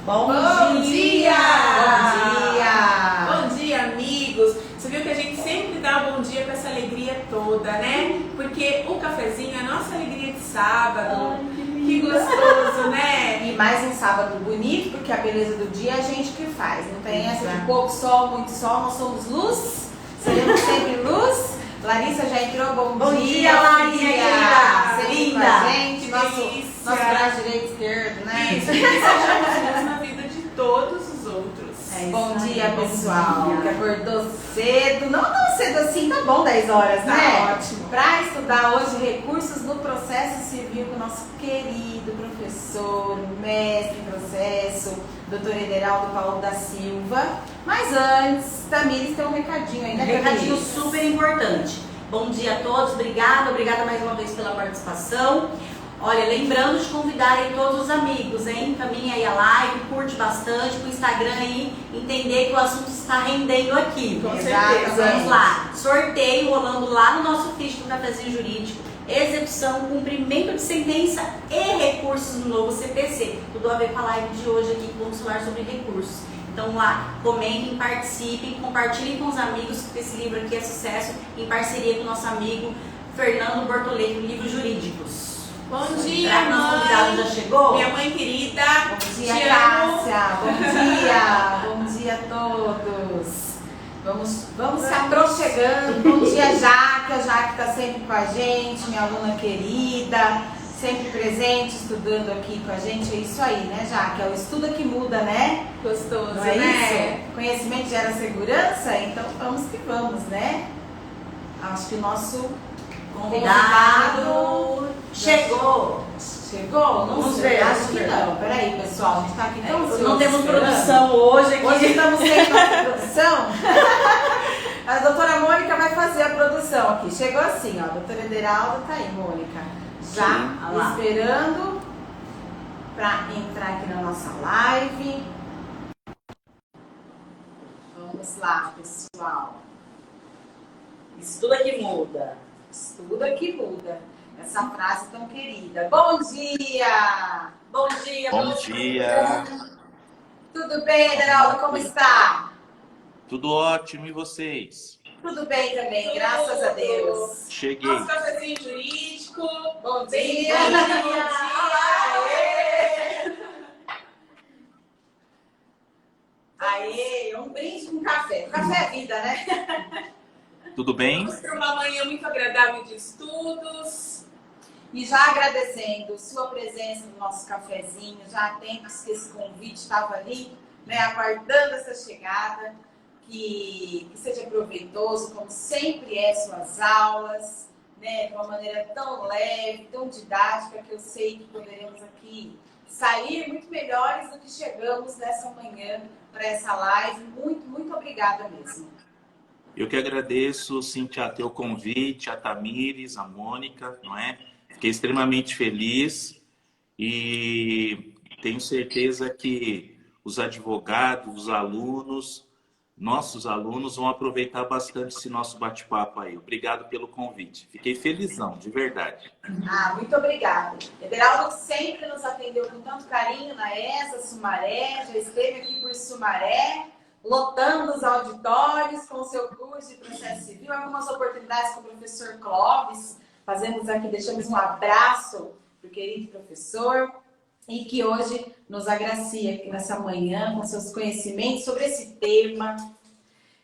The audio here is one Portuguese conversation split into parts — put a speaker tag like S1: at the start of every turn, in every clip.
S1: Bom
S2: dia!
S1: Bom dia!
S2: Bom dia, amigos! Você viu que a gente sempre dá um bom dia com essa alegria toda, né? Porque o cafezinho é a nossa alegria de sábado. Que gostoso, né?
S1: E mais um sábado bonito, porque a beleza do dia é a gente que faz. Não tem essa de pouco sol, muito sol, nós somos luz, seremos sempre luz. Larissa já entrou, bom dia,
S3: Larissa!
S1: Sempre com a gente, nosso braço direito e esquerdo, né?
S2: Isso, que sejamos luz na vida de todos os outros.
S1: Bom dia, pessoal, que acordou cedo, não tão cedo assim, tá bom, 10 horas, né?
S2: Tá ótimo.
S1: Para estudar hoje recursos no processo civil com o nosso querido professor, mestre em processo, doutor Ederaldo Paulo da Silva. Mas antes, Tamires tem um recadinho aí, né?
S3: Um recadinho super importante. Bom dia a todos, obrigada mais uma vez pela participação. Olha, lembrando de convidar aí todos os amigos, hein? Caminha aí a live, curte bastante pro Instagram aí, entender que o assunto está rendendo aqui.
S2: Com
S3: certeza.
S2: certeza.
S3: Vamos lá. Sorteio rolando lá no nosso fiche do Cafezinho Jurídico. Execução, cumprimento de sentença e recursos no novo CPC. Tudo a ver com a live de hoje aqui, que vamos falar sobre recursos. Então lá, comentem, participem, compartilhem com os amigos, porque esse livro aqui é sucesso, em parceria com o nosso amigo Fernando Bortoleto, Livros Jurídicos.
S2: Bom dia,
S3: Nosso convidado já chegou?
S2: Minha mãe querida.
S1: Bom dia, Cássia. Bom dia a todos. Vamos se aproximando. Bom dia, Jaque. A Jaque está sempre com a gente, minha aluna querida, sempre presente, estudando aqui com a gente. É isso aí, né, Jaque? É o estudo que muda, né?
S2: Gostoso,
S1: Não é
S2: né?
S1: isso? Conhecimento gera segurança, então vamos que vamos, né? Acho que o nosso
S3: Convidado chegou.
S1: Chegou?
S3: Vamos ver.
S1: Acho que não. Peraí, pessoal, a gente tá aqui tão ansioso
S3: Não temos
S1: esperando.
S3: produção hoje aqui.
S1: Hoje estamos sem nossa produção. A doutora Mônica vai fazer a produção aqui. Chegou assim, ó. A doutora Ederaldo tá aí, Mônica. Já
S3: olha lá.
S1: esperando para entrar aqui na nossa live. Vamos lá, pessoal.
S3: Estuda que muda.
S1: Estuda que muda. Essa frase tão querida. Bom dia!
S3: Bom dia,
S4: Bom dia!
S1: Tudo bem, Ederaldo? Como está?
S4: Tudo ótimo, e vocês?
S1: Tudo bem também, graças a Deus.
S4: Cheguei.
S2: Nosso cafezinho jurídico.
S1: Bom
S2: Bem-vindo.
S1: dia!
S2: Bom dia.
S1: Aê, um brinde com café. Café é vida, né?
S4: Tudo bem?
S2: Vamos ter uma manhã muito agradável de estudos.
S1: E já agradecendo sua presença no nosso cafezinho, já há tempos que esse convite estava ali, né, aguardando essa chegada, que seja proveitoso, como sempre é suas aulas, né, de uma maneira tão leve, tão didática, que eu sei que poderemos aqui sair muito melhores do que chegamos nessa manhã para essa live. Muito, muito obrigada mesmo.
S4: Eu que agradeço, Cíntia, teu convite, a Tamires, a Mônica, não é? Fiquei extremamente feliz e tenho certeza que os advogados, os alunos, nossos alunos vão aproveitar bastante esse nosso bate-papo aí. Obrigado pelo convite. Fiquei felizão, de verdade.
S1: Ah, muito obrigada. Ederaldo sempre nos atendeu com tanto carinho na ESA, Sumaré, já esteve aqui por Sumaré, lotando os auditórios com o seu curso de processo civil, algumas oportunidades com o professor Clóvis. Fazemos aqui, deixamos um abraço para o querido professor e que hoje nos agracia aqui nessa manhã com seus conhecimentos sobre esse tema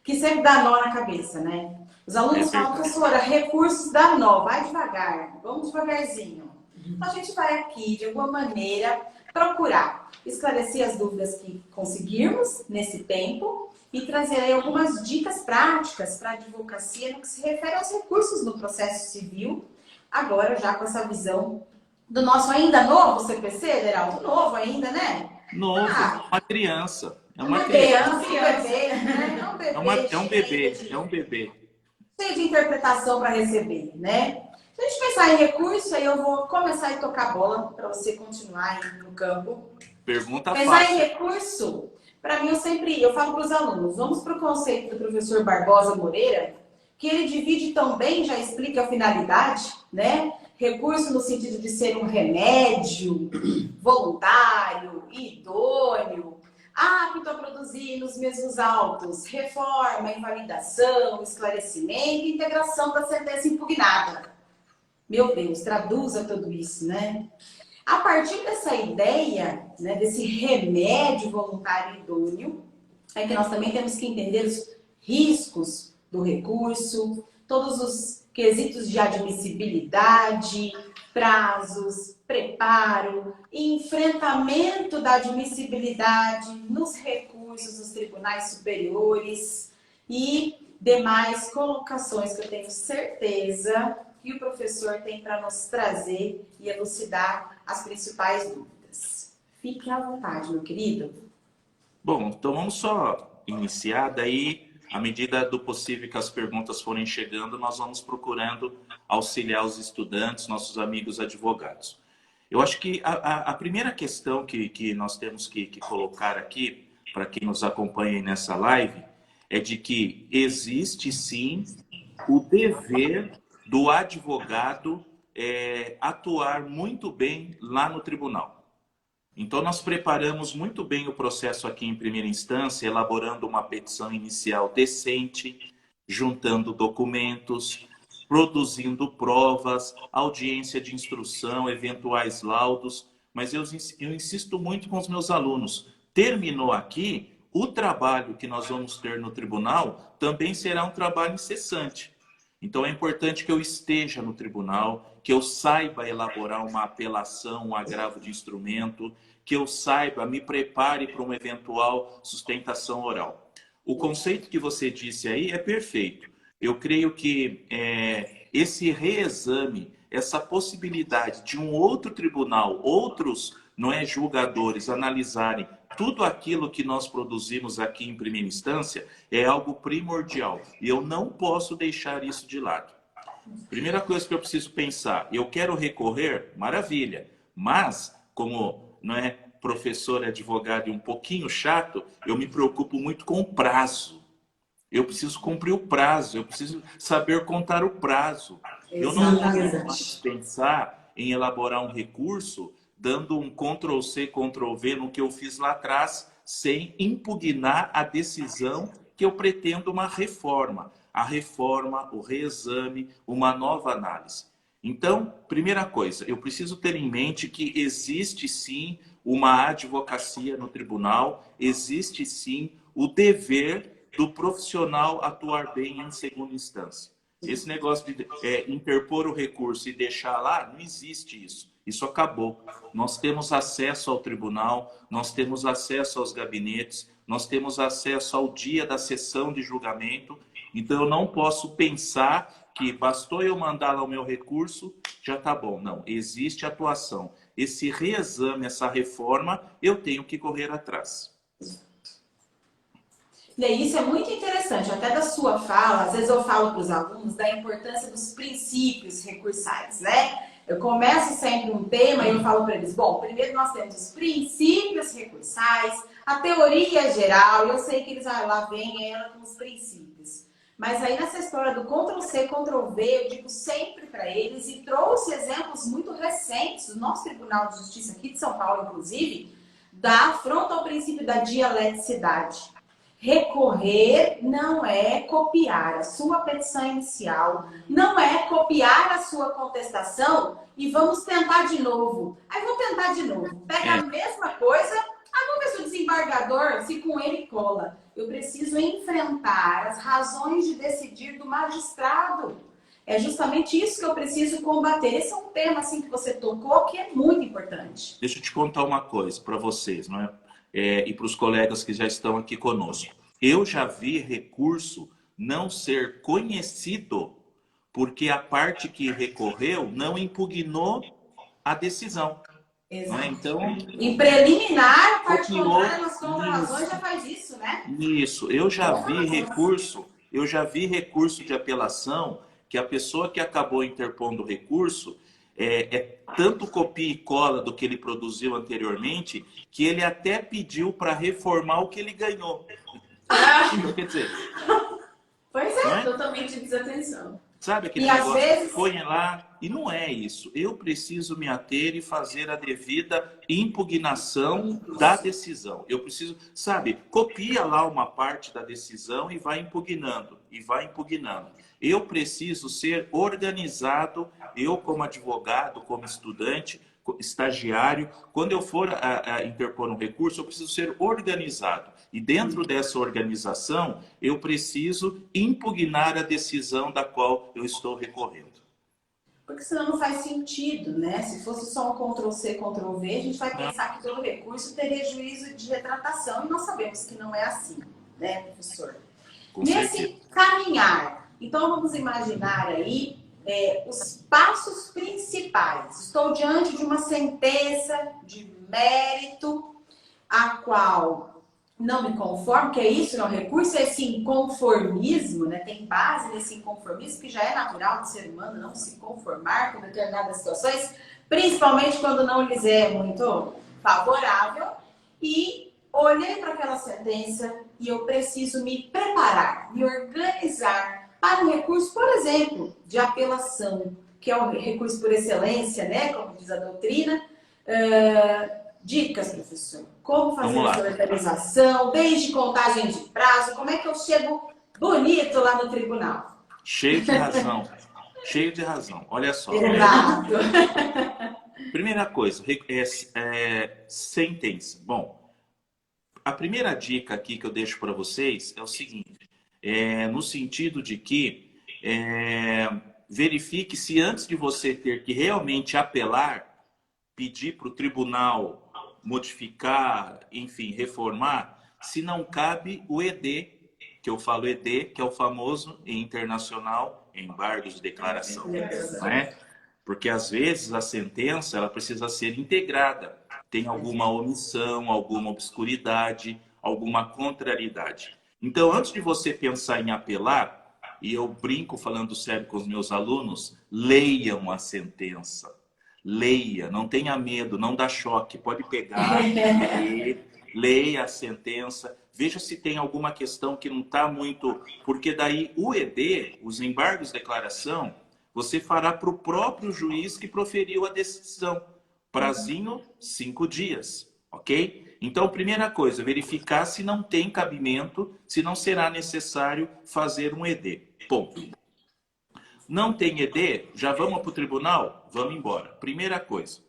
S1: que sempre dá nó na cabeça, né? Os alunos falam, professora, recursos dá nó, vai devagar, vamos devagarzinho. Então a gente vai aqui, de alguma maneira, procurar esclarecer as dúvidas que conseguirmos nesse tempo e trazer aí algumas dicas práticas para a advocacia no que se refere aos recursos no processo civil, agora já com essa visão do nosso ainda novo CPC, Ederaldo, novo ainda, né?
S4: Novo, uma criança. É uma
S1: criança,
S4: criança.
S1: né?
S4: É um bebê.
S1: Cheio de interpretação para receber, né? Se a gente pensar em recurso, aí eu vou começar a tocar a bola para você continuar aí no campo.
S4: Pergunta
S1: Pensar
S4: fácil.
S1: em recurso, para mim eu falo para os alunos, vamos para o conceito do professor Barbosa Moreira, que ele divide tão bem, já explica a finalidade, né? Recurso no sentido de ser um remédio voluntário, idôneo, apto a produzir nos mesmos autos, reforma, invalidação, esclarecimento e integração da sentença impugnada. Meu Deus, traduza tudo isso, né? A partir dessa ideia, né, desse remédio voluntário idôneo, é que nós também temos que entender os riscos do recurso, todos os quesitos de admissibilidade, prazos, preparo, enfrentamento da admissibilidade nos recursos dos tribunais superiores e demais colocações que eu tenho certeza que o professor tem para nos trazer e elucidar as principais dúvidas. Fique à vontade, meu querido.
S4: Bom, então vamos só iniciar, daí, à medida do possível que as perguntas forem chegando, nós vamos procurando auxiliar os estudantes, nossos amigos advogados. Eu acho que a primeira questão que nós temos que colocar aqui, para quem nos acompanha nessa live, é de que existe sim o dever do advogado atuar muito bem lá no tribunal. Então, nós preparamos muito bem o processo aqui em primeira instância, elaborando uma petição inicial decente, juntando documentos, produzindo provas, audiência de instrução, eventuais laudos. Mas eu insisto muito com os meus alunos. Terminou aqui, o trabalho que nós vamos ter no tribunal também será um trabalho incessante. Então, é importante que eu esteja no tribunal, que eu saiba elaborar uma apelação, um agravo de instrumento, que eu saiba, me prepare para uma eventual sustentação oral. O conceito que você disse aí é perfeito. Eu creio que esse reexame, essa possibilidade de um outro tribunal, outros julgadores analisarem tudo aquilo que nós produzimos aqui em primeira instância é algo primordial. E eu não posso deixar isso de lado. Primeira coisa que eu preciso pensar, eu quero recorrer, maravilha, mas como professor, advogado e um pouquinho chato, eu me preocupo muito com o prazo. Eu preciso cumprir o prazo, eu preciso saber contar o prazo. Eu não posso pensar em elaborar um recurso dando um Ctrl+C, Ctrl+V no que eu fiz lá atrás, sem impugnar a decisão que eu pretendo uma reforma. A reforma, o reexame, uma nova análise. Então, primeira coisa, eu preciso ter em mente que existe sim uma advocacia no tribunal, existe sim o dever do profissional atuar bem em segunda instância. Esse negócio de interpor o recurso e deixar lá, não existe isso. Isso acabou. Nós temos acesso ao tribunal, nós temos acesso aos gabinetes, nós temos acesso ao dia da sessão de julgamento. Então, eu não posso pensar que bastou eu mandar lá o meu recurso, já está bom. Não, existe atuação. Esse reexame, essa reforma, eu tenho que correr atrás.
S1: E isso é muito interessante, até da sua fala, às vezes eu falo para os alunos da importância dos princípios recursais, né? Eu começo sempre um tema e eu falo para eles, bom, primeiro nós temos os princípios recursais, a teoria geral, eu sei que eles lá vêm ela com os princípios. Mas aí nessa história do Ctrl+C, Ctrl+V, eu digo sempre para eles e trouxe exemplos muito recentes do nosso Tribunal de Justiça aqui de São Paulo, inclusive, da afronta ao princípio da dialeticidade. Recorrer não é copiar a sua petição inicial, não é copiar a sua contestação e vamos tentar de novo. Aí vou tentar de novo. Pega a mesma coisa, vamos ver se o desembargador, se com ele cola. Eu preciso enfrentar as razões de decidir do magistrado. É justamente isso que eu preciso combater. Esse é um tema assim, que você tocou que é muito importante.
S4: Deixa eu te contar uma coisa para vocês, não é? E para os colegas que já estão aqui conosco. Eu já vi recurso não ser conhecido porque a parte que recorreu não impugnou a decisão.
S1: Exato.
S4: Né? Então,
S1: em preliminar, a parte contrária nas contrarrazões já faz isso, né?
S4: Isso. Eu já vi recurso de apelação que a pessoa que acabou interpondo o recurso tanto copia e cola do que ele produziu anteriormente, que ele até pediu para reformar o que ele ganhou. Quer dizer,
S1: pois é.
S2: Totalmente desatenção.
S4: Sabe aquele
S1: E às
S4: negócio
S1: vezes-
S4: que põe lá? E não é isso. Eu preciso me ater e fazer a devida impugnação da decisão. Eu preciso, sabe, copia lá uma parte da decisão e vai impugnando, e vai impugnando. Eu preciso ser organizado, eu como advogado, como estudante, estagiário, quando eu for a interpor um recurso, eu preciso ser organizado. E dentro dessa organização, eu preciso impugnar a decisão da qual eu estou recorrendo.
S1: Porque senão não faz sentido, né? Se fosse só um Ctrl+C, Ctrl+V, a gente vai pensar que todo recurso teria juízo de retratação, e nós sabemos que não é assim, né, professor?
S4: Com
S1: Nesse
S4: certeza.
S1: caminhar, então vamos imaginar aí os passos principais. Estou diante de uma sentença de mérito, a qual não me conformo, que é isso, não, recurso é esse inconformismo, né? Tem base nesse inconformismo, que já é natural do ser humano não se conformar com determinadas situações, principalmente quando não lhes é muito favorável, e olhei para aquela sentença e eu preciso me preparar, me organizar para um recurso, por exemplo, de apelação, que é o recurso por excelência, né? Como diz a doutrina. Dicas, professor. Como fazer essa organização, desde contagem de prazo, como é que eu chego bonito lá no tribunal?
S4: Cheio de razão. Cheio de razão. Olha só.
S1: Exato.
S4: Primeira coisa, sentença. Bom, a primeira dica aqui que eu deixo para vocês é o seguinte, no sentido de que verifique se antes de você ter que realmente apelar, pedir para o tribunal modificar, enfim, reformar, se não cabe o ED, que eu falo ED, que é o famoso internacional embargo de declaração, não é? Porque às vezes a sentença ela precisa ser integrada, tem alguma omissão, alguma obscuridade, alguma contrariedade. Então, antes de você pensar em apelar, e eu brinco falando sério com os meus alunos, leiam a sentença. Leia, não tenha medo, não dá choque, pode pegar, leia a sentença, veja se tem alguma questão que não está muito... Porque daí o ED, os embargos de declaração, você fará para o próprio juiz que proferiu a decisão. Prazinho, 5 dias, ok? Então, primeira coisa, verificar se não tem cabimento, se não será necessário fazer um ED. Ponto. Não tem ED? Já vamos para o tribunal? Vamos embora. Primeira coisa,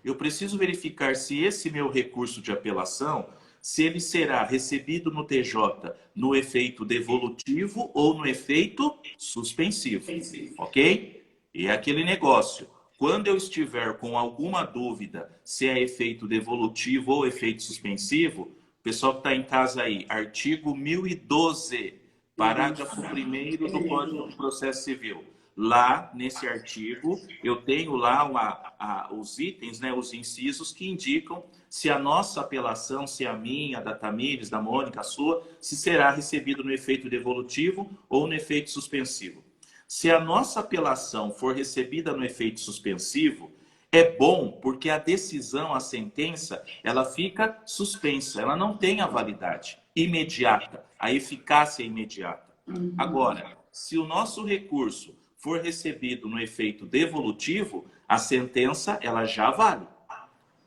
S4: eu preciso verificar se esse meu recurso de apelação, se ele será recebido no TJ no efeito devolutivo ou no efeito suspensivo, ok? E é aquele negócio. Quando eu estiver com alguma dúvida se é efeito devolutivo ou efeito suspensivo, o pessoal que está em casa aí, artigo 1012, parágrafo 1º do Código de Processo Civil. Lá, nesse artigo, eu tenho lá os itens, né, os incisos que indicam se a nossa apelação, se a minha, da Tamires, da Mônica, a sua, se será recebido no efeito devolutivo ou no efeito suspensivo. Se a nossa apelação for recebida no efeito suspensivo, é bom porque a decisão, a sentença, ela fica suspensa, ela não tem a validade imediata, a eficácia imediata. Agora, se o nosso recurso for recebido no efeito devolutivo, a sentença ela já vale.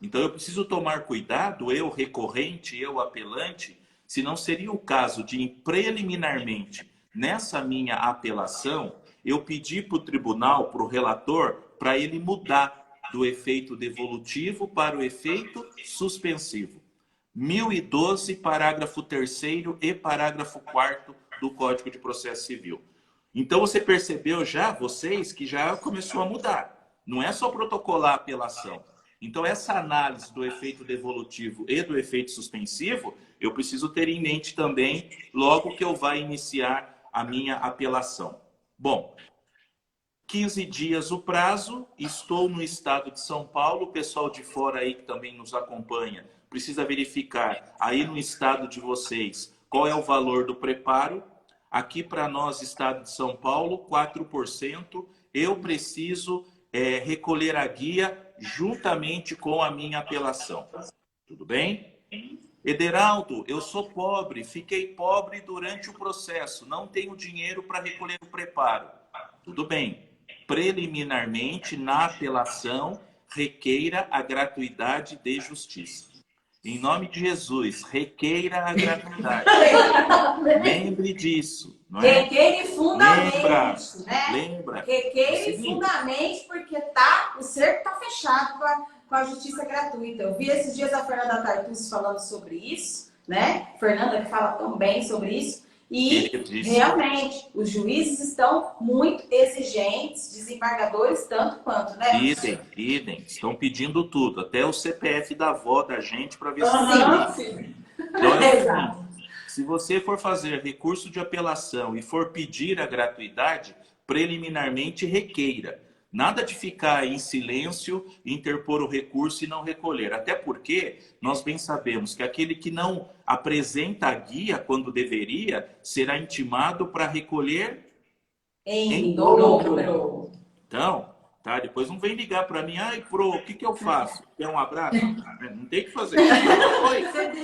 S4: Então eu preciso tomar cuidado, eu recorrente, eu apelante, se não seria o caso de preliminarmente, nessa minha apelação, eu pedir para o tribunal, para o relator, para ele mudar do efeito devolutivo para o efeito suspensivo. 1012, parágrafo 3º e parágrafo 4º do Código de Processo Civil. Então você percebeu já, vocês, que já começou a mudar. Não é só protocolar a apelação. Então essa análise do efeito devolutivo e do efeito suspensivo, eu preciso ter em mente também logo que eu vá iniciar a minha apelação. Bom, 15 dias o prazo, estou no estado de São Paulo, o pessoal de fora aí que também nos acompanha, precisa verificar aí no estado de vocês qual é o valor do preparo. Aqui para nós, estado de São Paulo, 4%, eu preciso recolher a guia juntamente com a minha apelação. Tudo bem? Ederaldo, eu sou pobre, fiquei pobre durante o processo, não tenho dinheiro para recolher o preparo. tudo bem. Preliminarmente, na apelação, requeira a gratuidade de justiça. Em nome de Jesus, requeira a gratuidade. Lembre disso, não é?
S1: Requeira e fundamente,
S4: Lembra,
S1: né?
S4: lembra.
S1: Requeira e
S4: Seguinte.
S1: fundamente, porque o cerco está fechado com a justiça gratuita. Eu vi esses dias a Fernanda Tartucci falando sobre isso, né? Fernanda que fala tão bem sobre isso. E realmente, os juízes estão muito exigentes, desembargadores tanto quanto, né?
S4: Idem. Estão pedindo tudo, até o CPF da avó da gente para ver
S1: Sim.
S4: Então,
S1: Exato.
S4: se você for fazer recurso de apelação e for pedir a gratuidade, preliminarmente requeira. Nada de ficar em silêncio, interpor o recurso e não recolher. Até porque nós bem sabemos que aquele que não apresenta a guia quando deveria, será intimado para recolher
S1: em dobro.
S4: Então, tá? Depois não vem ligar para mim, ai, o que eu faço? Quer um abraço? Não tem o que fazer.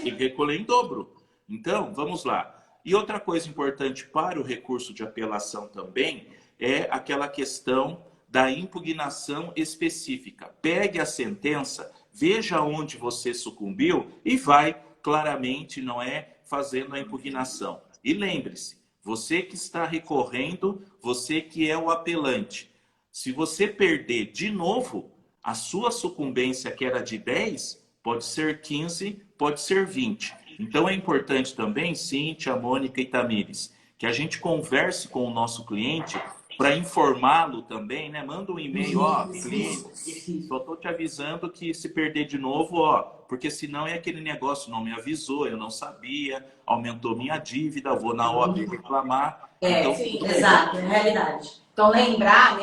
S4: Tem que recolher em dobro. Então, vamos lá. E outra coisa importante para o recurso de apelação também é aquela questão da impugnação específica. Pegue a sentença, veja onde você sucumbiu e vai claramente, não é, fazendo a impugnação. E lembre-se, você que está recorrendo, você que é o apelante, se você perder de novo, a sua sucumbência, que era de 10, pode ser 15, pode ser 20. Então é importante também, Cíntia, Mônica e Tamires, que a gente converse com o nosso cliente para informá-lo também, né? Manda um e-mail, cliente, só estou te avisando que se perder de novo, porque senão é aquele negócio, não me avisou, eu não sabia, aumentou minha dívida, vou na OAB reclamar. Então,
S3: exato, é a realidade.
S1: Então, lembrar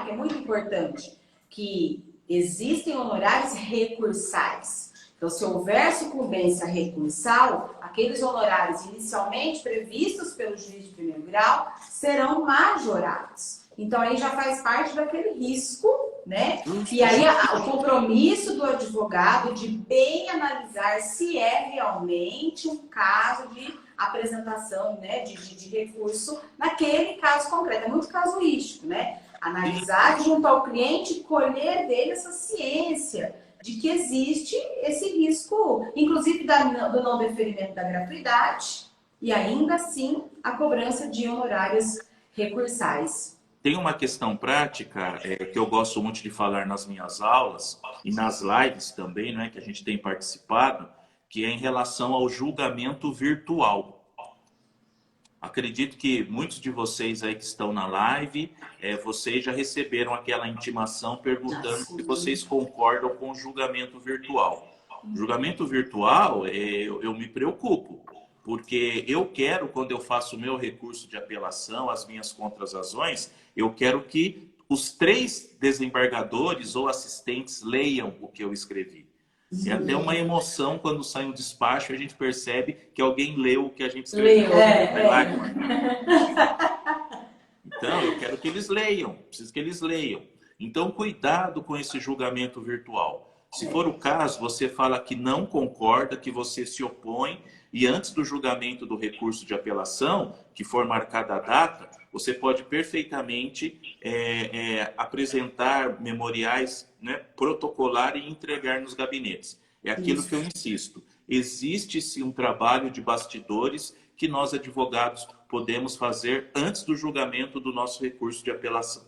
S1: que é muito importante que existem honorários recursais. Então, se houver sucumbência recursal, aqueles honorários inicialmente previstos pelo juiz de primeiro grau serão majorados. Então, aí já faz parte daquele risco, né? E aí, o compromisso do advogado de bem analisar se é realmente um caso de apresentação, né, de recurso naquele caso concreto. É muito casuístico, né? Analisar junto ao cliente, colher dele essa ciência de que existe esse risco, inclusive do não deferimento da gratuidade e ainda assim a cobrança de honorários recursais.
S4: Tem uma questão prática que eu gosto muito de falar nas minhas aulas e nas lives também, né, que a gente tem participado, que é em relação ao julgamento virtual. Acredito que muitos de vocês aí que estão na live, vocês já receberam aquela intimação perguntando se vocês concordam com o julgamento virtual. Julgamento virtual, eu me preocupo, porque eu quero, quando eu faço o meu recurso de apelação, as minhas contrarrazões, eu quero que os 3 desembargadores ou assistentes leiam o que eu escrevi. É até uma emoção quando sai um despacho e a gente percebe que alguém leu o que a gente escreveu. Então, eu quero que eles leiam, preciso que eles leiam. Então, cuidado com esse julgamento virtual. Se for o caso, você fala que não concorda, que você se opõe, e antes do julgamento do recurso de apelação, que for marcada a data, você pode perfeitamente apresentar memoriais, né, protocolar e entregar nos gabinetes. É aquilo que eu insisto. Existe-se um trabalho de bastidores que nós, advogados, podemos fazer antes do julgamento do nosso recurso de apelação.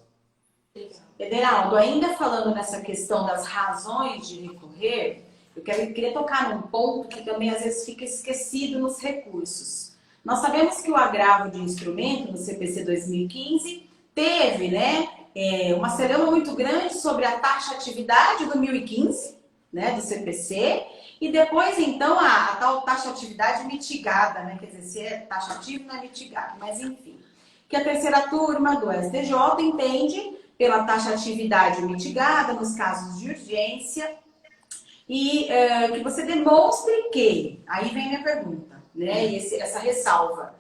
S1: Ederaldo, ainda falando nessa questão das razões de recorrer, eu queria tocar num ponto que também às vezes fica esquecido nos recursos. Nós sabemos que o agravo de instrumento no CPC 2015 teve, né, uma celeuma muito grande sobre a taxatividade do 1015, né, do CPC, e depois, então, a tal taxatividade mitigada, né, quer dizer, se é taxativo não é mitigado, mas enfim, que a terceira turma do STJ entende pela taxatividade mitigada nos casos de urgência e que você demonstre que, aí vem a minha pergunta, né, e essa ressalva,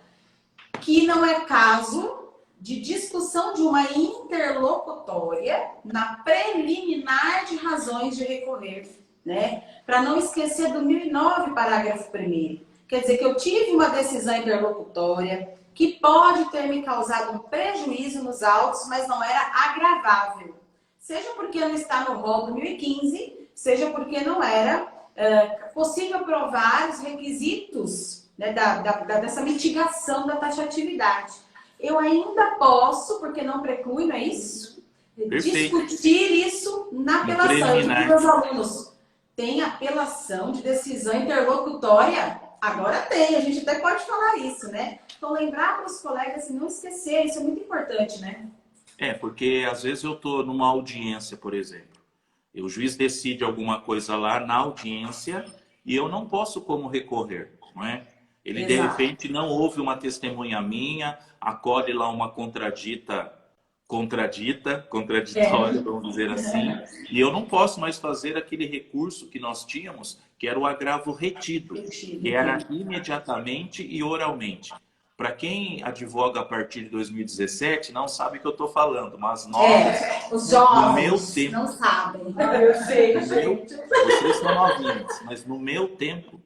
S1: que não é caso de discussão de uma interlocutória na preliminar de razões de recorrer, né, para não esquecer do 1009, parágrafo 1º. Quer dizer que eu tive uma decisão interlocutória, que pode ter me causado um prejuízo nos autos, mas não era agravável. Seja porque não está no rol 2015, seja porque não era possível provar os requisitos, né, dessa mitigação da taxatividade. Eu ainda posso, porque não preclui, não é isso?
S4: Perfeito.
S1: Discutir isso na apelação. Eu digo para os meus alunos, tem apelação de decisão interlocutória? Agora tem, a gente até pode falar isso, né? Então lembrar para os colegas não esquecer, isso é muito importante, né?
S4: Porque às vezes eu estou numa audiência, por exemplo. O juiz decide alguma coisa lá na audiência e eu não posso como recorrer, não é? Ele, de repente, não ouve uma testemunha minha, acolhe lá uma contraditória, vamos dizer assim, e eu não posso mais fazer aquele recurso que nós tínhamos, que era o agravo retido, que era imediatamente e oralmente. Para quem advoga a partir de 2017, não sabe o que eu estou falando, mas nós,
S1: os
S4: no meu
S1: jovens
S4: tempo,
S1: não sabem.
S2: Eu sei,
S4: vocês são novinhos, mas no meu tempo,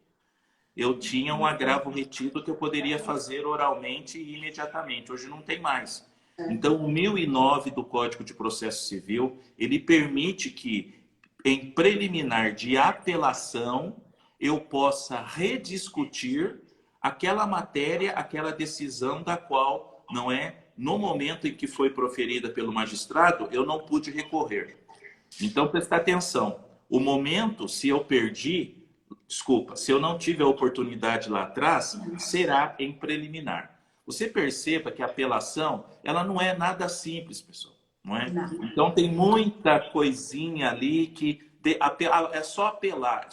S4: eu tinha um agravo retido que eu poderia fazer oralmente e imediatamente. Hoje não tem mais. Então, o 1009 do Código de Processo Civil, ele permite que, em preliminar de apelação, eu possa rediscutir aquela matéria, aquela decisão da qual, não é, no momento em que foi proferida pelo magistrado, eu não pude recorrer. Então, prestar atenção. O momento, se eu perdi, se eu não tive a oportunidade lá atrás, será em preliminar. Você perceba que a apelação, ela não é nada simples, pessoal. Não é? Não. Então, tem muita coisinha ali que é só apelar,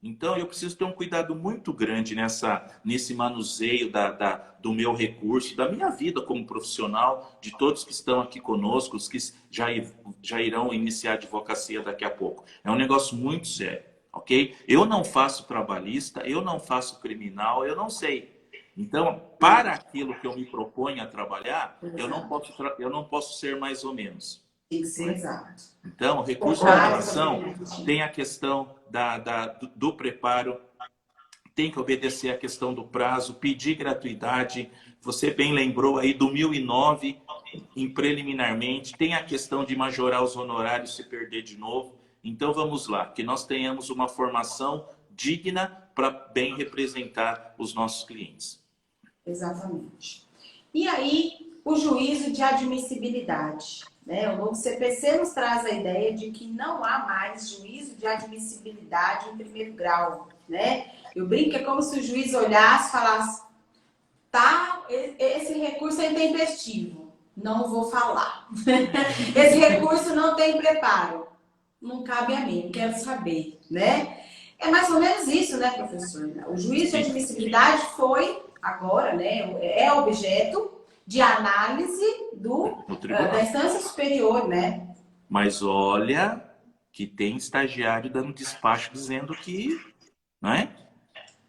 S4: Então, eu preciso ter um cuidado muito grande nesse manuseio do meu recurso, da minha vida como profissional, de todos que estão aqui conosco, os que já irão iniciar a advocacia daqui a pouco. É um negócio muito sério, ok? Eu não faço trabalhista, eu não faço criminal, eu não sei. Então, para aquilo que eu me proponho a trabalhar, eu não posso ser mais ou menos.
S1: Tem que ser exato.
S4: Então, recurso de apelação tem a questão do preparo, tem que obedecer a questão do prazo, pedir gratuidade. Você bem lembrou aí do 1009, preliminarmente, tem a questão de majorar os honorários se perder de novo. Então, vamos lá, que nós tenhamos uma formação digna para bem representar os nossos clientes.
S1: Exatamente. E aí, o juízo de admissibilidade. O novo CPC nos traz a ideia de que não há mais juízo de admissibilidade em primeiro grau. Eu brinco, é como se o juiz olhasse e falasse, tá, esse recurso é intempestivo, não vou falar. Esse recurso não tem preparo. Não cabe a mim, não quero saber. É mais ou menos isso, né, professor? O juízo de admissibilidade foi, agora, é objeto de análise da instância superior, né?
S4: Mas olha que tem estagiário dando despacho dizendo que, não é?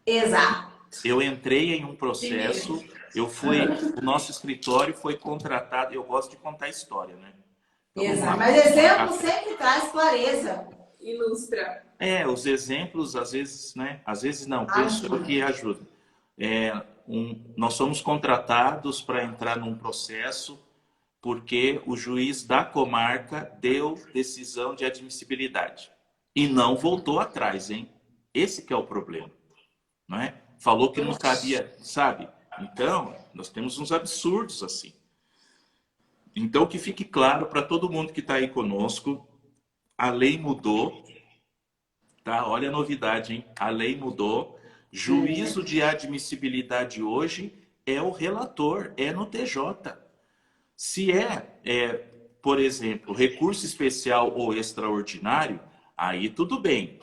S1: Exato.
S4: Eu entrei em um processo, o nosso escritório foi contratado, eu gosto de contar história, né? Então,
S1: exato, mas exemplo sempre traz clareza.
S2: Ilustra.
S4: Os exemplos, às vezes, né? Às vezes não, penso que ajuda. Nós somos contratados para entrar num processo porque o juiz da comarca deu decisão de admissibilidade e não voltou atrás, hein? Esse que é o problema, não é? Falou que não cabia, sabe? Então, nós temos uns absurdos assim. Então, que fique claro para todo mundo que está aí conosco, a lei mudou, tá? Olha a novidade, hein? A lei mudou. Juízo de admissibilidade hoje é o relator, é no TJ. Se por exemplo, recurso especial ou extraordinário, aí tudo bem.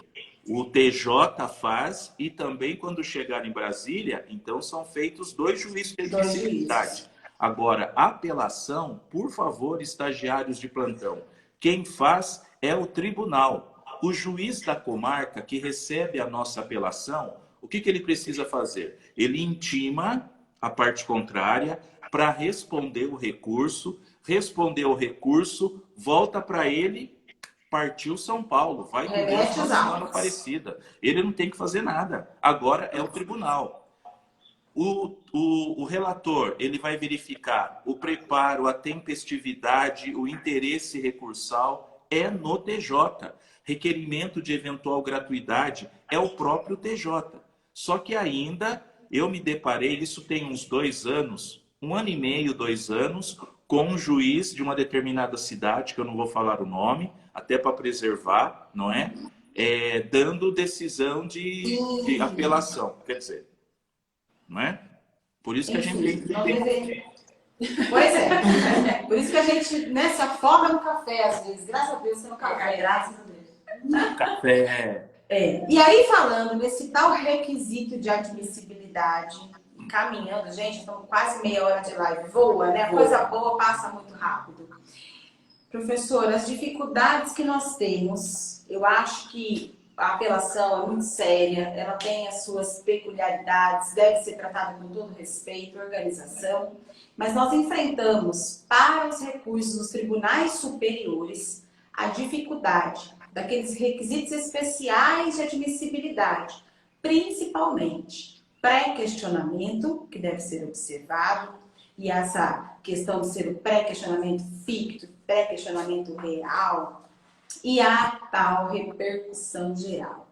S4: O TJ faz e também quando chegar em Brasília, então são feitos 2 juízos de admissibilidade. Agora, apelação, por favor, estagiários de plantão, quem faz é o tribunal. O juiz da comarca que recebe a nossa apelação, o que ele precisa fazer? Ele intima a parte contrária para responder o recurso, volta para ele, partiu São Paulo, vai com Deus para Aparecida. Ele não tem que fazer nada. Agora é o tribunal. O relator, ele vai verificar o preparo, a tempestividade, o interesse recursal é no TJ. Requerimento de eventual gratuidade é o próprio TJ. Só que ainda eu me deparei, isso tem uns 2 anos, 1 ano e meio, 2 anos, com um juiz de uma determinada cidade, que eu não vou falar o nome, até para preservar, não é? Dando decisão de apelação, quer dizer, não é? Por isso que a gente tem que ter...
S1: Pois é. Por isso que a gente, né, se afoga no café, às vezes. Graças a Deus, você no café.
S3: Graças a Deus.
S4: Café...
S1: E aí, falando nesse tal requisito de admissibilidade, caminhando, gente, estamos quase meia hora de live, voa, né? Coisa boa passa muito rápido. Professor, as dificuldades que nós temos, eu acho que a apelação é muito séria, ela tem as suas peculiaridades, deve ser tratada com todo respeito, organização, mas nós enfrentamos, para os recursos nos tribunais superiores, a dificuldade daqueles requisitos especiais de admissibilidade, principalmente pré-questionamento, que deve ser observado, e essa questão de ser o pré-questionamento ficto, pré-questionamento real, e a tal repercussão geral.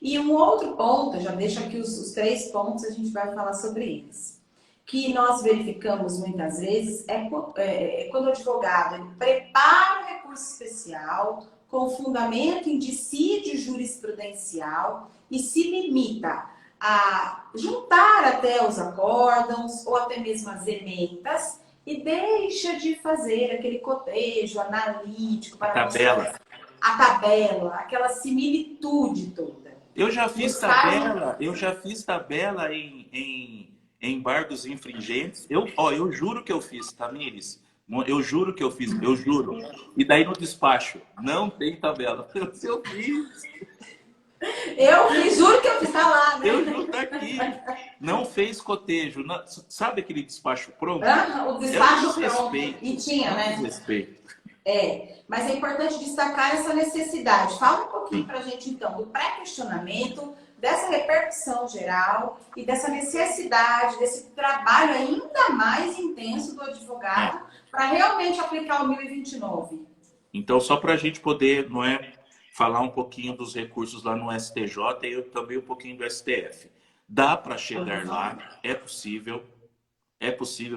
S1: E um outro ponto, eu já deixo aqui os 3 pontos, a gente vai falar sobre eles, que nós verificamos muitas vezes quando o advogado ele prepara o recurso especial com fundamento em dissídio jurisprudencial e se limita a juntar até os acórdãos ou até mesmo as emendas e deixa de fazer aquele cotejo analítico para
S4: Tabela.
S1: A tabela, aquela similitude toda.
S4: Eu já fiz tabela em embargos infringentes. Eu juro que eu fiz, Tamires. Eu juro que eu fiz, eu juro. E daí no despacho, não tem tabela. Eu fiz.
S1: Juro que eu fiz, tá lá, né?
S4: Eu juro, tá aqui. Não fez cotejo. Não, sabe aquele despacho pronto?
S1: O despacho
S4: pronto.
S1: E tinha, né?
S4: Respeito.
S1: Mas é importante destacar essa necessidade. Fala um pouquinho pra gente, então, do pré-questionamento, dessa repercussão geral e dessa necessidade, desse trabalho ainda mais intenso do advogado para realmente aplicar o 1029.
S4: Então, só para a gente poder, falar um pouquinho dos recursos lá no STJ e também um pouquinho do STF. Dá para chegar lá, é possível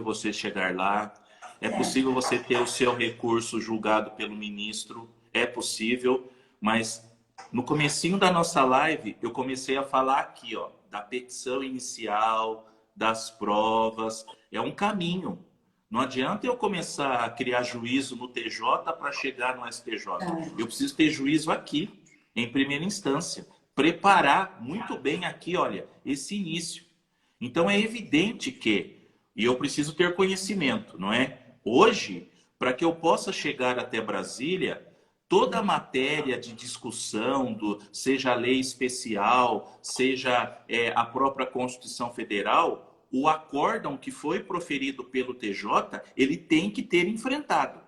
S4: você chegar lá, é possível você ter o seu recurso julgado pelo ministro, é possível, mas no comecinho da nossa live, eu comecei a falar aqui, da petição inicial, das provas, é um caminho. Não adianta eu começar a criar juízo no TJ para chegar no STJ. Eu preciso ter juízo aqui, em primeira instância. Preparar muito bem aqui, olha, esse início. Então é evidente e eu preciso ter conhecimento, não é? Hoje, para que eu possa chegar até Brasília, toda a matéria de discussão, seja a lei especial, seja a própria Constituição Federal, o acórdão que foi proferido pelo TJ, ele tem que ter enfrentado.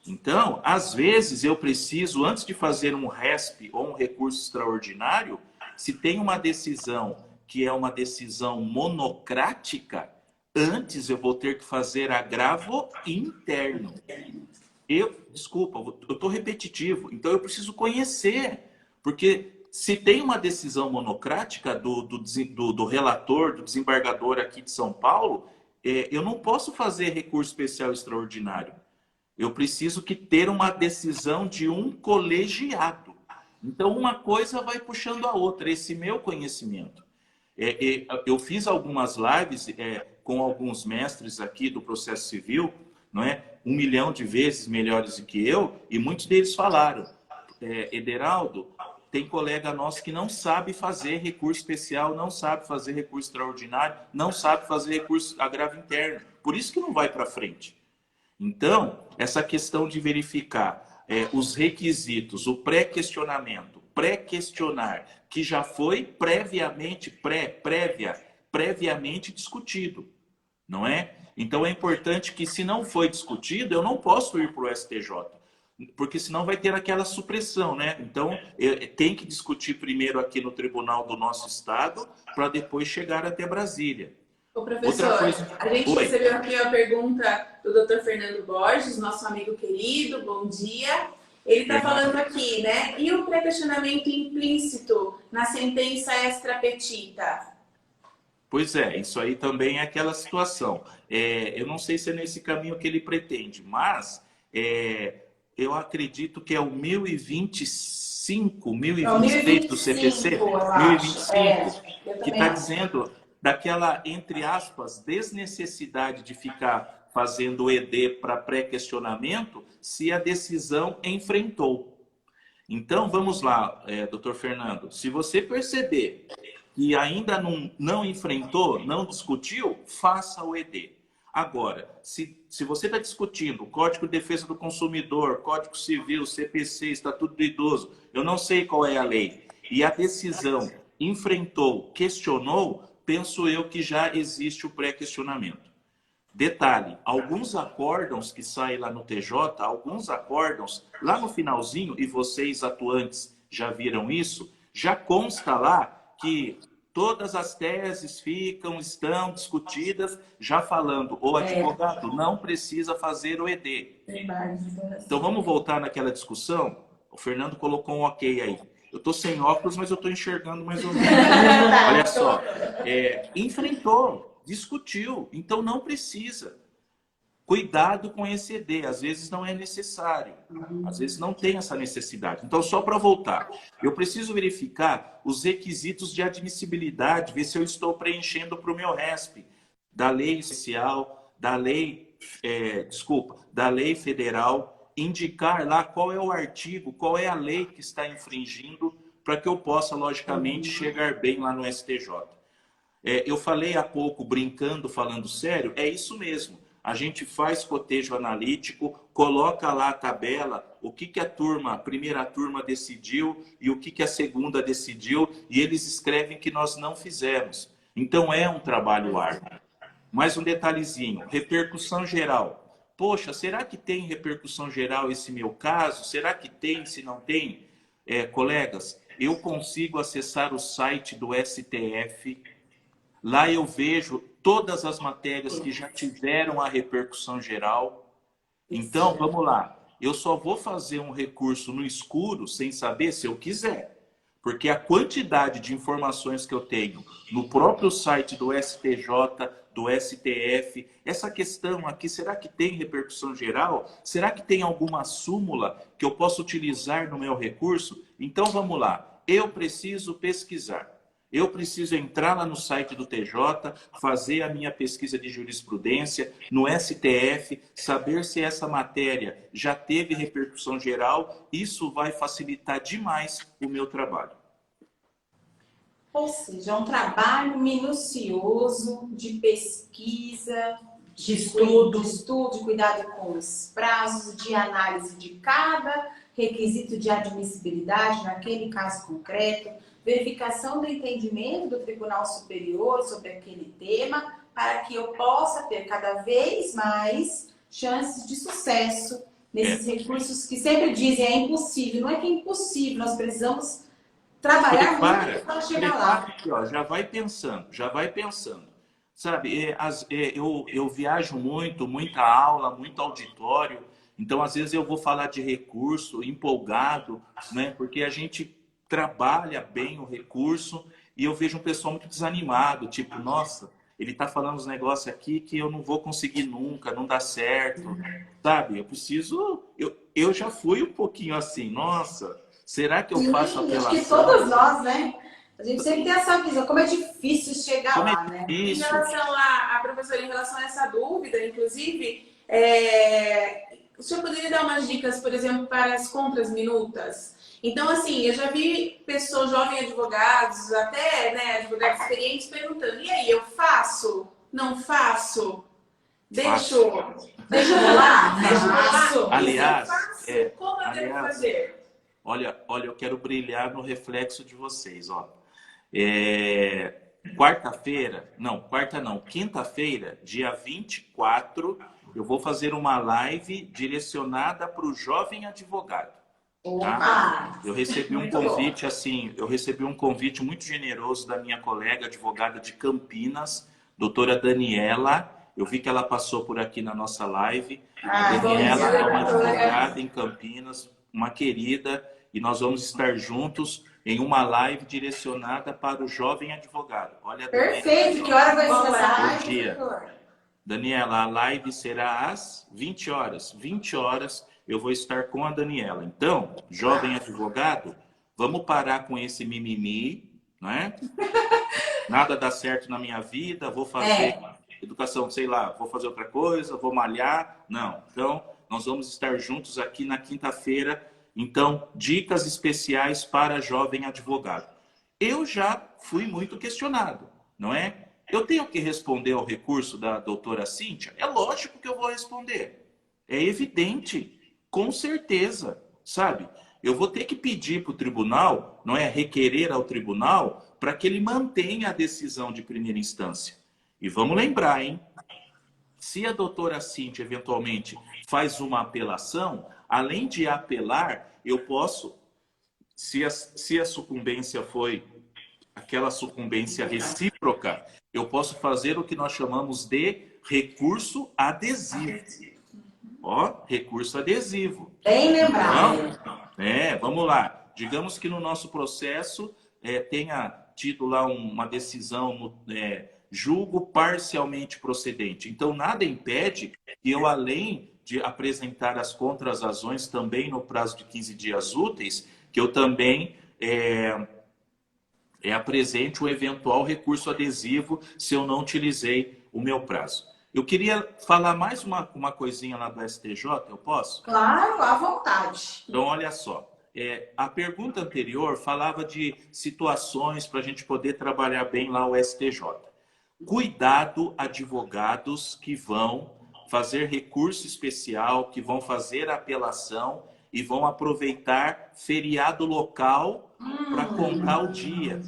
S4: Então, às vezes, eu preciso, antes de fazer um RESP ou um recurso extraordinário, se tem uma decisão que é uma decisão monocrática, antes eu vou ter que fazer agravo interno. Desculpa, eu estou repetitivo, então eu preciso conhecer, porque se tem uma decisão monocrática do relator, do desembargador aqui de São Paulo, eu não posso fazer recurso especial extraordinário. Eu preciso ter uma decisão de um colegiado. Então, uma coisa vai puxando a outra, esse meu conhecimento. Eu fiz algumas lives com alguns mestres aqui do processo civil, não é? 1 milhão de vezes melhores do que eu, e muitos deles falaram, Ederaldo, tem colega nosso que não sabe fazer recurso especial, não sabe fazer recurso extraordinário, não sabe fazer recurso agravo interno. Por isso que não vai para frente. Então, essa questão de verificar os requisitos, o pré-questionamento, pré-questionar, que já foi previamente discutido, não é? Então, é importante que, se não foi discutido, eu não posso ir para o STJ. porque senão vai ter aquela supressão, né? Então, tem que discutir primeiro aqui no tribunal do nosso estado, para depois chegar até Brasília.
S2: Ô, professor, a gente recebeu aqui a pergunta do Dr. Fernando Borges, nosso amigo querido, bom dia. Ele está falando aqui, né? E o pré-questionamento implícito na sentença extra petita?
S4: Pois é, isso aí também é aquela situação. Eu não sei se é nesse caminho que ele pretende, mas eu acredito que é o 1025, 1026 do CPC, 1025, que está dizendo daquela, entre aspas, desnecessidade de ficar fazendo o ED para pré-questionamento se a decisão enfrentou. Então, vamos lá, doutor Fernando, se você perceber que ainda não enfrentou, não discutiu, faça o ED. Agora, se você está discutindo Código de Defesa do Consumidor, Código Civil, CPC, Estatuto do Idoso, eu não sei qual é a lei, e a decisão enfrentou, questionou, penso eu que já existe o pré-questionamento. Detalhe, alguns acórdãos que saem lá no TJ, alguns acórdãos, lá no finalzinho, e vocês atuantes já viram isso, já consta lá que todas as teses estão discutidas, já falando, o advogado não precisa fazer o ED. Então vamos voltar naquela discussão? O Fernando colocou um ok aí. Eu estou sem óculos, mas eu estou enxergando mais ou menos. Olha só, enfrentou, discutiu, então não precisa. Cuidado com esse ED, às vezes não é necessário, às vezes não tem essa necessidade. Então, só para voltar, eu preciso verificar os requisitos de admissibilidade, ver se eu estou preenchendo para o meu RESP, da lei especial, da lei federal, indicar lá qual é o artigo, qual é a lei que está infringindo, para que eu possa, logicamente, chegar bem lá no STJ. Eu falei há pouco, brincando, falando sério, é isso mesmo. A gente faz cotejo analítico, coloca lá a tabela, o que a primeira turma decidiu e o que a segunda decidiu, e eles escrevem que nós não fizemos. Então é um trabalho árduo. Mais um detalhezinho, repercussão geral. Poxa, será que tem repercussão geral esse meu caso? Será que tem, se não tem? Colegas, eu consigo acessar o site do STF. Lá eu vejo todas as matérias que já tiveram a repercussão geral. Então, vamos lá. Eu só vou fazer um recurso no escuro, sem saber, se eu quiser. Porque a quantidade de informações que eu tenho no próprio site do STJ, do STF, essa questão aqui, será que tem repercussão geral? Será que tem alguma súmula que eu possa utilizar no meu recurso? Então, vamos lá. Eu preciso pesquisar. Eu preciso entrar lá no site do TJ, fazer a minha pesquisa de jurisprudência, no STF, saber se essa matéria já teve repercussão geral. Isso vai facilitar demais o meu trabalho.
S1: Ou seja, é um trabalho minucioso de pesquisa, de estudo, de cuidado com os prazos, de análise de cada requisito de admissibilidade naquele caso concreto, verificação do entendimento do Tribunal Superior sobre aquele tema, para que eu possa ter cada vez mais chances de sucesso nesses recursos que sempre dizem é impossível. Não é que é impossível, nós precisamos trabalhar muito para chegar lá.
S4: Aqui, ó, já vai pensando. Sabe, eu viajo muito, muita aula, muito auditório, então às vezes eu vou falar de recurso empolgado, né? Porque a gente trabalha bem o recurso e eu vejo um pessoal muito desanimado, tipo, nossa, ele está falando uns negócios aqui que eu não vou conseguir nunca, não dá certo, sabe? Eu já fui um pouquinho assim, nossa, será que eu faço apelação?
S1: Acho que todos nós, né? A gente sempre tem essa visão, como é difícil chegar lá, né?
S2: Em relação a professora, em relação a essa dúvida, inclusive, o senhor poderia dar umas dicas, por exemplo, para as compras minutas? Então, assim, eu já vi pessoas, jovens advogados, até advogados experientes, perguntando, e aí, eu faço? Não faço? Deixo rolar?
S4: Aliás,
S2: como eu devo fazer?
S4: Olha, eu quero brilhar no reflexo de vocês, ó. quarta-feira, não, quarta não, quinta-feira, dia 24, eu vou fazer uma live direcionada para o jovem advogado. Tá? Eu recebi um convite, assim, eu recebi um convite muito generoso da minha colega advogada de Campinas, doutora Daniela. Eu vi que ela passou por aqui na nossa live. A Daniela é uma advogada em Campinas, uma querida, e nós vamos estar juntos em uma live direcionada para o jovem advogado. Olha,
S1: perfeito, que hora vai ser essa live?
S4: Daniela, a live será às 20 horas. 20 horas eu vou estar com a Daniela. Então, jovem advogado, vamos parar com esse mimimi, né? Nada dá certo na minha vida, vou fazer educação, sei lá, vou fazer outra coisa, vou malhar. Não. Então, nós vamos estar juntos aqui na quinta-feira. Então, dicas especiais para jovem advogado. Eu já fui muito questionado, não é? Eu tenho que responder ao recurso da doutora Cíntia? É lógico que eu vou responder. É evidente. Com certeza, sabe? Eu vou ter que pedir para o tribunal, não é? Requerer ao tribunal para que ele mantenha a decisão de primeira instância. E vamos lembrar, hein? Se a doutora Cíntia eventualmente faz uma apelação, além de apelar, eu posso, se a sucumbência foi aquela sucumbência recíproca, eu posso fazer o que nós chamamos de recurso adesivo. Ó, recurso adesivo.
S1: Bem lembrado.
S4: Então, vamos lá. Digamos que no nosso processo tenha tido lá uma decisão, julgo parcialmente procedente. Então, nada impede que eu, além de apresentar as contrarrazões também no prazo de 15 dias úteis, que eu também apresente o eventual recurso adesivo se eu não utilizei o meu prazo. Eu queria falar mais uma coisinha lá do STJ, eu posso?
S1: Claro, à vontade.
S4: Então, olha só. A pergunta anterior falava de situações para a gente poder trabalhar bem lá o STJ. Cuidado, advogados que vão fazer recurso especial, que vão fazer apelação e vão aproveitar feriado local para contar o dia.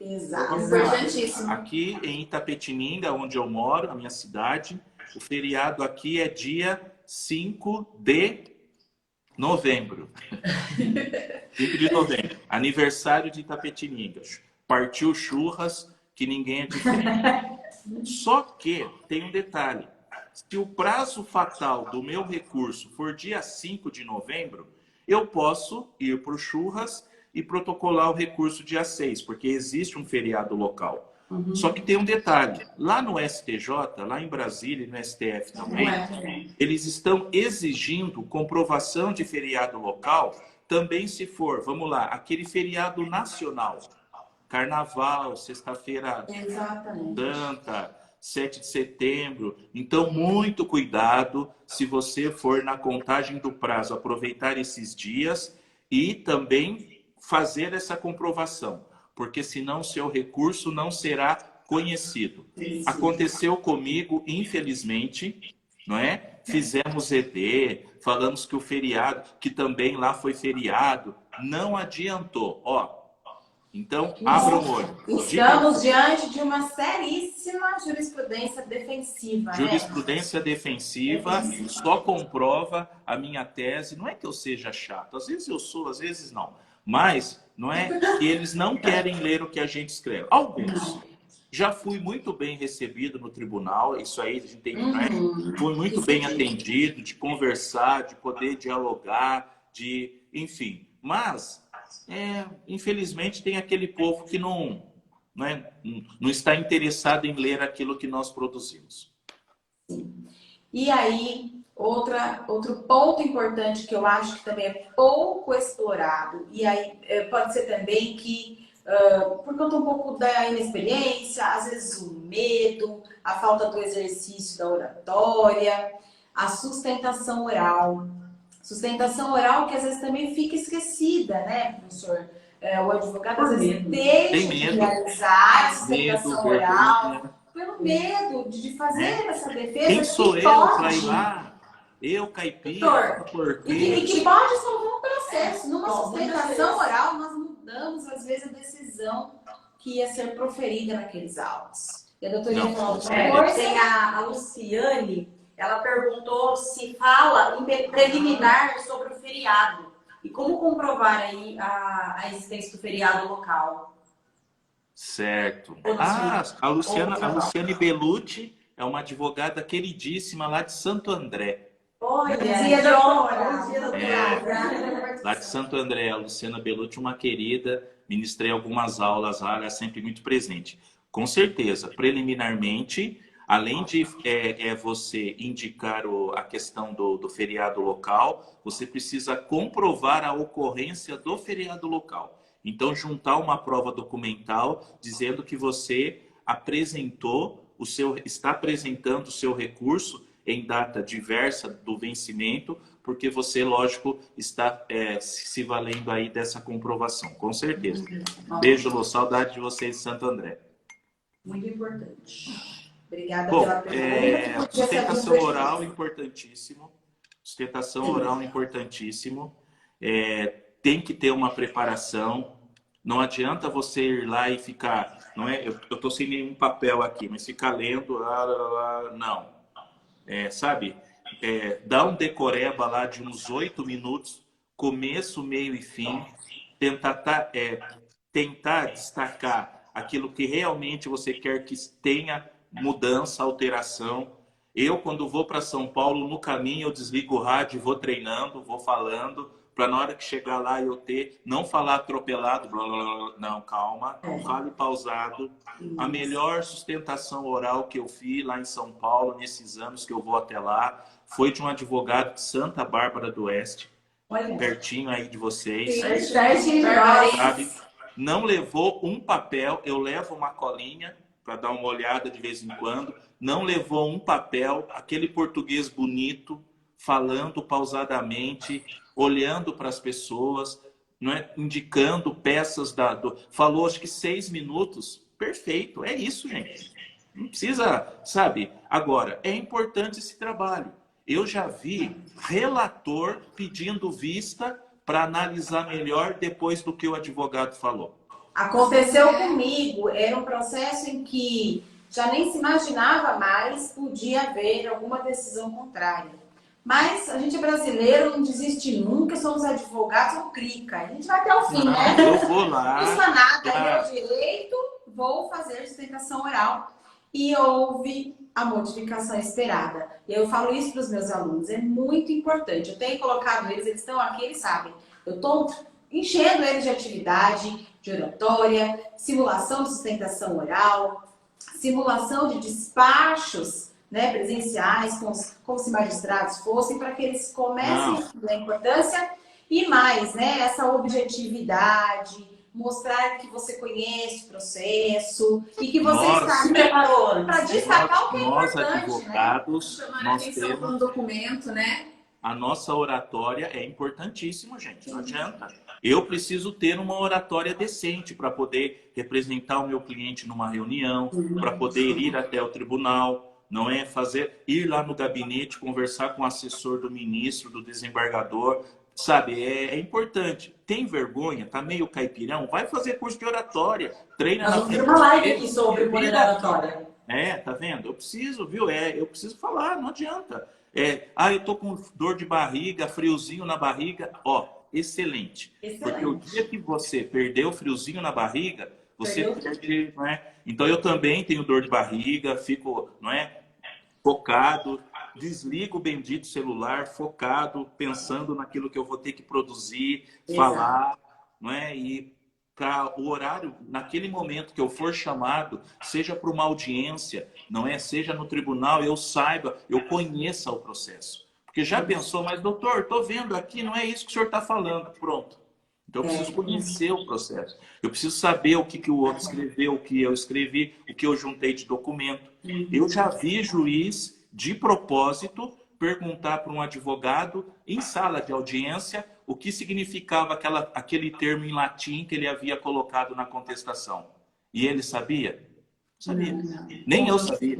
S1: Exato.
S2: Importantíssimo.
S4: Aqui em Itapetininga, onde eu moro, na minha cidade, o feriado aqui é dia 5 de novembro. 5 de novembro. Aniversário de Itapetininga. Partiu churras, que ninguém é diferente. Só que tem um detalhe. Se o prazo fatal do meu recurso for dia 5 de novembro, eu posso ir para o churras e protocolar o recurso dia 6, porque existe um feriado local. Só que tem um detalhe. Lá no STJ, lá em Brasília e no STF também, eles estão exigindo comprovação de feriado local também se for, vamos lá, aquele feriado nacional. Carnaval, Sexta-feira Santa, 7 de setembro. Então, muito cuidado se você for na contagem do prazo aproveitar esses dias e também fazer essa comprovação, porque senão seu recurso não será conhecido. Aconteceu comigo, infelizmente, não é? Fizemos ED, falamos que o feriado, que também lá foi feriado, não adiantou. Ó, então, abra o olho.
S1: Estamos diante de uma seríssima jurisprudência defensiva.
S4: Jurisprudência defensiva só comprova a minha tese. Não é que eu seja chato, às vezes eu sou, às vezes não. Mas não é que eles não querem ler o que a gente escreve. Alguns. Já fui muito bem recebido no tribunal, isso aí a gente tem, né? Fui muito bem atendido, de conversar, de poder dialogar, enfim. Mas, infelizmente, tem aquele povo que não está interessado em ler aquilo que nós produzimos.
S1: E aí, outro ponto importante que eu acho que também é pouco explorado, e aí pode ser também que, por conta um pouco da inexperiência, às vezes o medo, a falta do exercício da oratória, a sustentação oral. Sustentação oral que às vezes também fica esquecida, né, professor? O advogado às vezes deixa de realizar a sustentação oral pelo medo de fazer essa defesa.
S4: Quem sou eu para ir lá? Eu, caipira,
S1: e que pode salvar um processo. Numa sustentação oral, nós mudamos, às vezes, a decisão que ia ser proferida naqueles autos. E a doutora
S4: Não,
S1: ia falar outra
S3: É,
S1: coisa.
S3: tem a Luciane, ela perguntou se fala em preliminar sobre o feriado. E como comprovar aí a existência do feriado local?
S4: Certo.
S3: Ou do
S4: Ah,
S3: sul.
S4: a
S3: Ou-
S4: Luciane Bellucci é uma advogada queridíssima lá de Santo André.
S3: Olha,
S1: Dia,
S3: que
S1: doutora.
S3: honra, dia, doutora.
S4: Lá de Santo André, a Luciana Bellucci, uma querida, ministrei algumas aulas lá, ela é sempre muito presente. Com certeza, preliminarmente, além de você indicar a questão do feriado local, você precisa comprovar a ocorrência do feriado local. Então, juntar uma prova documental dizendo que você está apresentando o seu recurso em data diversa do vencimento, porque você, lógico, está se valendo aí dessa comprovação, com certeza. Beijo, Lô, saudade de vocês de Santo André.
S3: Muito importante.
S1: Obrigada
S4: Bom,
S1: pela pergunta.
S4: sustentação oral importantíssimo. Sustentação oral importantíssimo. Tem que ter uma preparação. Não adianta você ir lá e ficar, não é? Eu estou sem nenhum papel aqui, mas ficar lendo, não. Sabe? Dá um decoreba lá de uns 8 minutos, começo, meio e fim, tentar destacar aquilo que realmente você quer que tenha mudança, alteração. Eu, quando vou para São Paulo, no caminho eu desligo o rádio, vou treinando, vou falando, para na hora que chegar lá eu não falar atropelado, blá, blá, blá, não, calma, fale pausado. A melhor sustentação oral que eu fiz lá em São Paulo, nesses anos que eu vou até lá, foi de um advogado de Santa Bárbara do Oeste, pertinho aí de vocês. Sabe? Não levou um papel, eu levo uma colinha para dar uma olhada de vez em quando. Não levou um papel, aquele português bonito, falando pausadamente, olhando para as pessoas, não é? Indicando peças falou acho que 6 minutos. Perfeito, é isso, gente. Não precisa, sabe? Agora, é importante esse trabalho. Eu já vi relator pedindo vista para analisar melhor depois do que o advogado falou.
S1: Aconteceu comigo, era um processo em que já nem se imaginava mais podia haver alguma decisão contrária. Mas a gente é brasileiro, não desiste nunca, somos advogados, não clica. A gente vai até o fim, né?
S4: Eu vou lá.
S1: Não custa nada, é meu direito, vou fazer sustentação oral. E houve a modificação esperada. E eu falo isso para os meus alunos, é muito importante. Eu tenho colocado eles estão aqui, eles sabem. Eu estou enchendo eles de atividade, de oratória, simulação de sustentação oral, simulação de despachos, né, presenciais, como se magistrados fossem, para que eles comecem a estudar a importância e mais, né, essa objetividade, mostrar que você conhece o processo e que você se preparou para destacar o que é
S4: nós,
S1: importante,
S4: advogados,
S1: né?
S2: Chamar a
S4: nós
S2: atenção
S4: temos
S2: para um documento, né?
S4: a nossa oratória é importantíssima, gente. Não adianta. Eu preciso ter uma oratória decente para poder representar o meu cliente numa reunião, para poder ir até o tribunal, não é ir lá no gabinete, conversar com o assessor do ministro, do desembargador, sabe? É importante. Tem vergonha? Tá meio caipirão? Vai fazer curso de oratória. Treina
S3: Nós
S4: na
S3: vamos ter uma live aqui sobre o poder da oratória.
S4: Tá vendo? Eu preciso, viu? Eu preciso falar, não adianta. Eu tô com dor de barriga, friozinho na barriga. Excelente. Porque o dia que você perdeu o friozinho na barriga, você perde, não é? Então eu também tenho dor de barriga, fico, não é? Focado, desligo o bendito celular, focado, pensando naquilo que eu vou ter que produzir, falar, não é? E para o horário, naquele momento que eu for chamado, seja para uma audiência, não é? Seja no tribunal, eu saiba, eu conheça o processo. Porque já pensou, mas doutor, estou vendo aqui, não é isso que o senhor está falando. Pronto. Então eu preciso conhecer o processo. Eu preciso saber o que o outro escreveu, o que eu escrevi, o que eu juntei de documento. Eu já vi juiz, de propósito, perguntar para um advogado, em sala de audiência, o que significava aquele termo em latim que ele havia colocado na contestação. E ele sabia? Sabia. Nem eu sabia.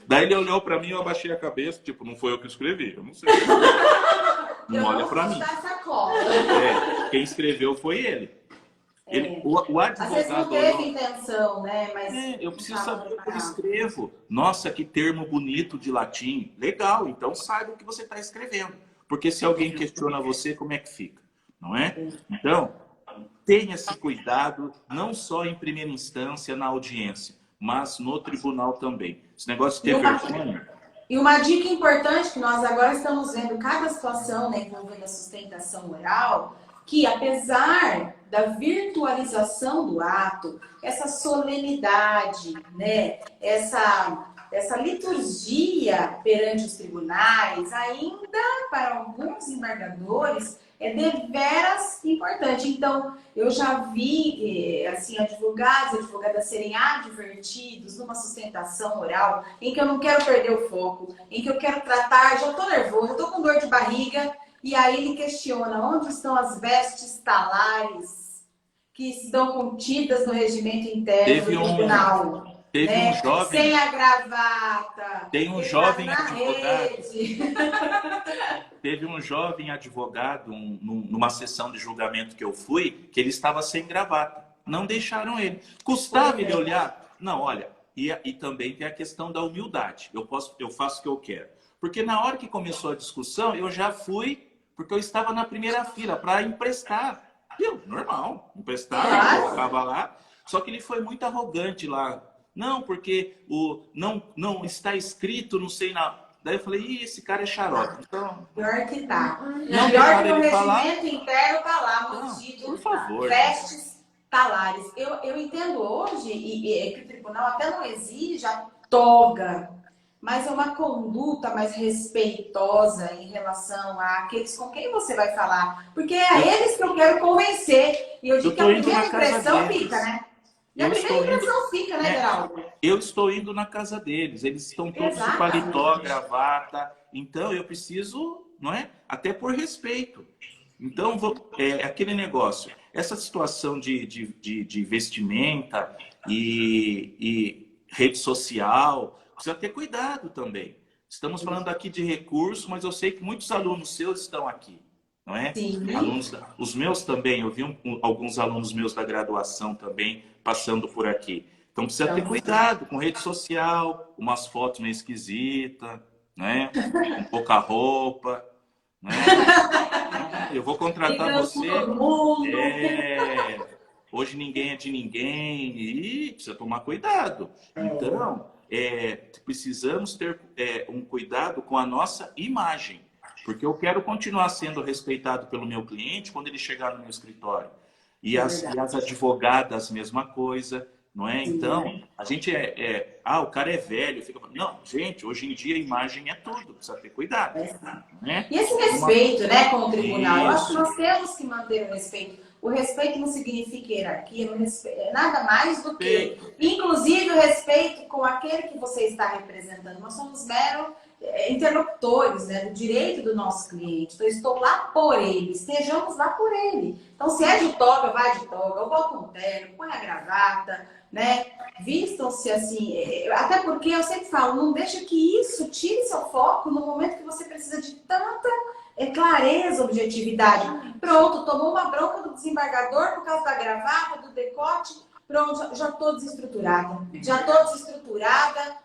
S4: Daí ele olhou para mim, eu abaixei a cabeça, tipo, não foi eu que escrevi, eu não sei. Não olha para mim. Quem escreveu foi ele. O
S1: Às vezes não
S4: advogado...
S1: teve intenção, né? Mas
S4: eu preciso
S1: estava
S4: saber o que eu
S1: preparado.
S4: escrevo. Nossa, que termo bonito de latim. Legal, então saiba o que você está escrevendo. Porque se alguém questiona você, como é que fica? Não é? Então, tenha esse cuidado, não só em primeira instância, na audiência, mas no tribunal também. Esse negócio de ter vergonha...
S1: E uma dica importante que nós agora estamos vendo cada situação, né, envolvendo a sustentação oral, que apesar da virtualização do ato, essa solenidade, né, essa liturgia perante os tribunais, ainda para alguns embargadores é deveras importante. Então, eu já vi assim, advogadas serem advertidos numa sustentação oral em que eu não quero perder o foco, em que eu quero tratar, já estou nervoso, estou com dor de barriga, e aí ele questiona onde estão as vestes talares que estão contidas no regimento interno do tribunal.
S4: Teve
S1: né?
S4: um jovem...
S1: Sem a gravata.
S4: Tem um jovem
S1: na
S4: advogado...
S1: rede.
S4: Teve um jovem advogado, numa sessão de julgamento que eu fui, que ele estava sem gravata. Não deixaram ele. Custava ele olhar? Não, olha. E também tem a questão da humildade. Eu faço o que eu quero. Porque na hora que começou a discussão, eu já fui, porque eu estava na primeira fila para emprestar. Normal, emprestar, eu colocava lá. Só que ele foi muito arrogante lá. Não, porque não está escrito, não sei na... Daí eu falei, esse cara é xarope. Então,
S1: pior que tá.
S4: Não
S1: Pior que o
S4: ele falar.
S1: regimento interno tá lá, mantido.
S4: Por favor.
S1: Vestes talares. Eu entendo hoje, e que o tribunal até não exige a toga, mas é uma conduta mais respeitosa em relação àqueles com quem você vai falar. Porque é a eles que eu quero convencer. E eu digo que a primeira impressão fica, né? E a primeira impressão fica, né, Geraldo?
S4: Eu estou indo na casa deles. Eles estão todos de paletó, gravata. Então, eu preciso, não é? Até por respeito. Então, aquele negócio. Essa situação de vestimenta e rede social, precisa ter cuidado também. Estamos falando aqui de recurso, mas eu sei que muitos alunos seus estão aqui. Não é?
S1: Sim.
S4: Os meus também, eu vi alguns alunos meus da graduação também passando por aqui. Então precisa ter cuidado com rede social, umas fotos meio esquisitas, né? Com pouca roupa, né? Eu vou contratar você. Hoje ninguém é de ninguém e precisa tomar cuidado. Então, precisamos ter um cuidado com a nossa imagem. Porque eu quero continuar sendo respeitado pelo meu cliente quando ele chegar no meu escritório. E as advogadas, mesma coisa, não é? Então, a gente o cara é velho. Não, gente, hoje em dia a imagem é tudo. Precisa ter cuidado. Né?
S1: E esse respeito, né, com o tribunal? Eu acho que nós temos que manter o respeito. O respeito não significa hierarquia, é nada mais do que, inclusive, o respeito com aquele que você está representando. Nós somos meros interlocutores, né, do direito do nosso cliente. Então, eu estou lá por ele, estejamos lá por ele. Então, se é de toga, vai de toga, ou bota um terno, põe a gravata, né? Vistam-se assim, até porque eu sempre falo, não deixa que isso tire seu foco no momento que você precisa de tanta clareza, objetividade. Pronto, tomou uma bronca do desembargador por causa da gravata, do decote. Pronto, já estou desestruturada.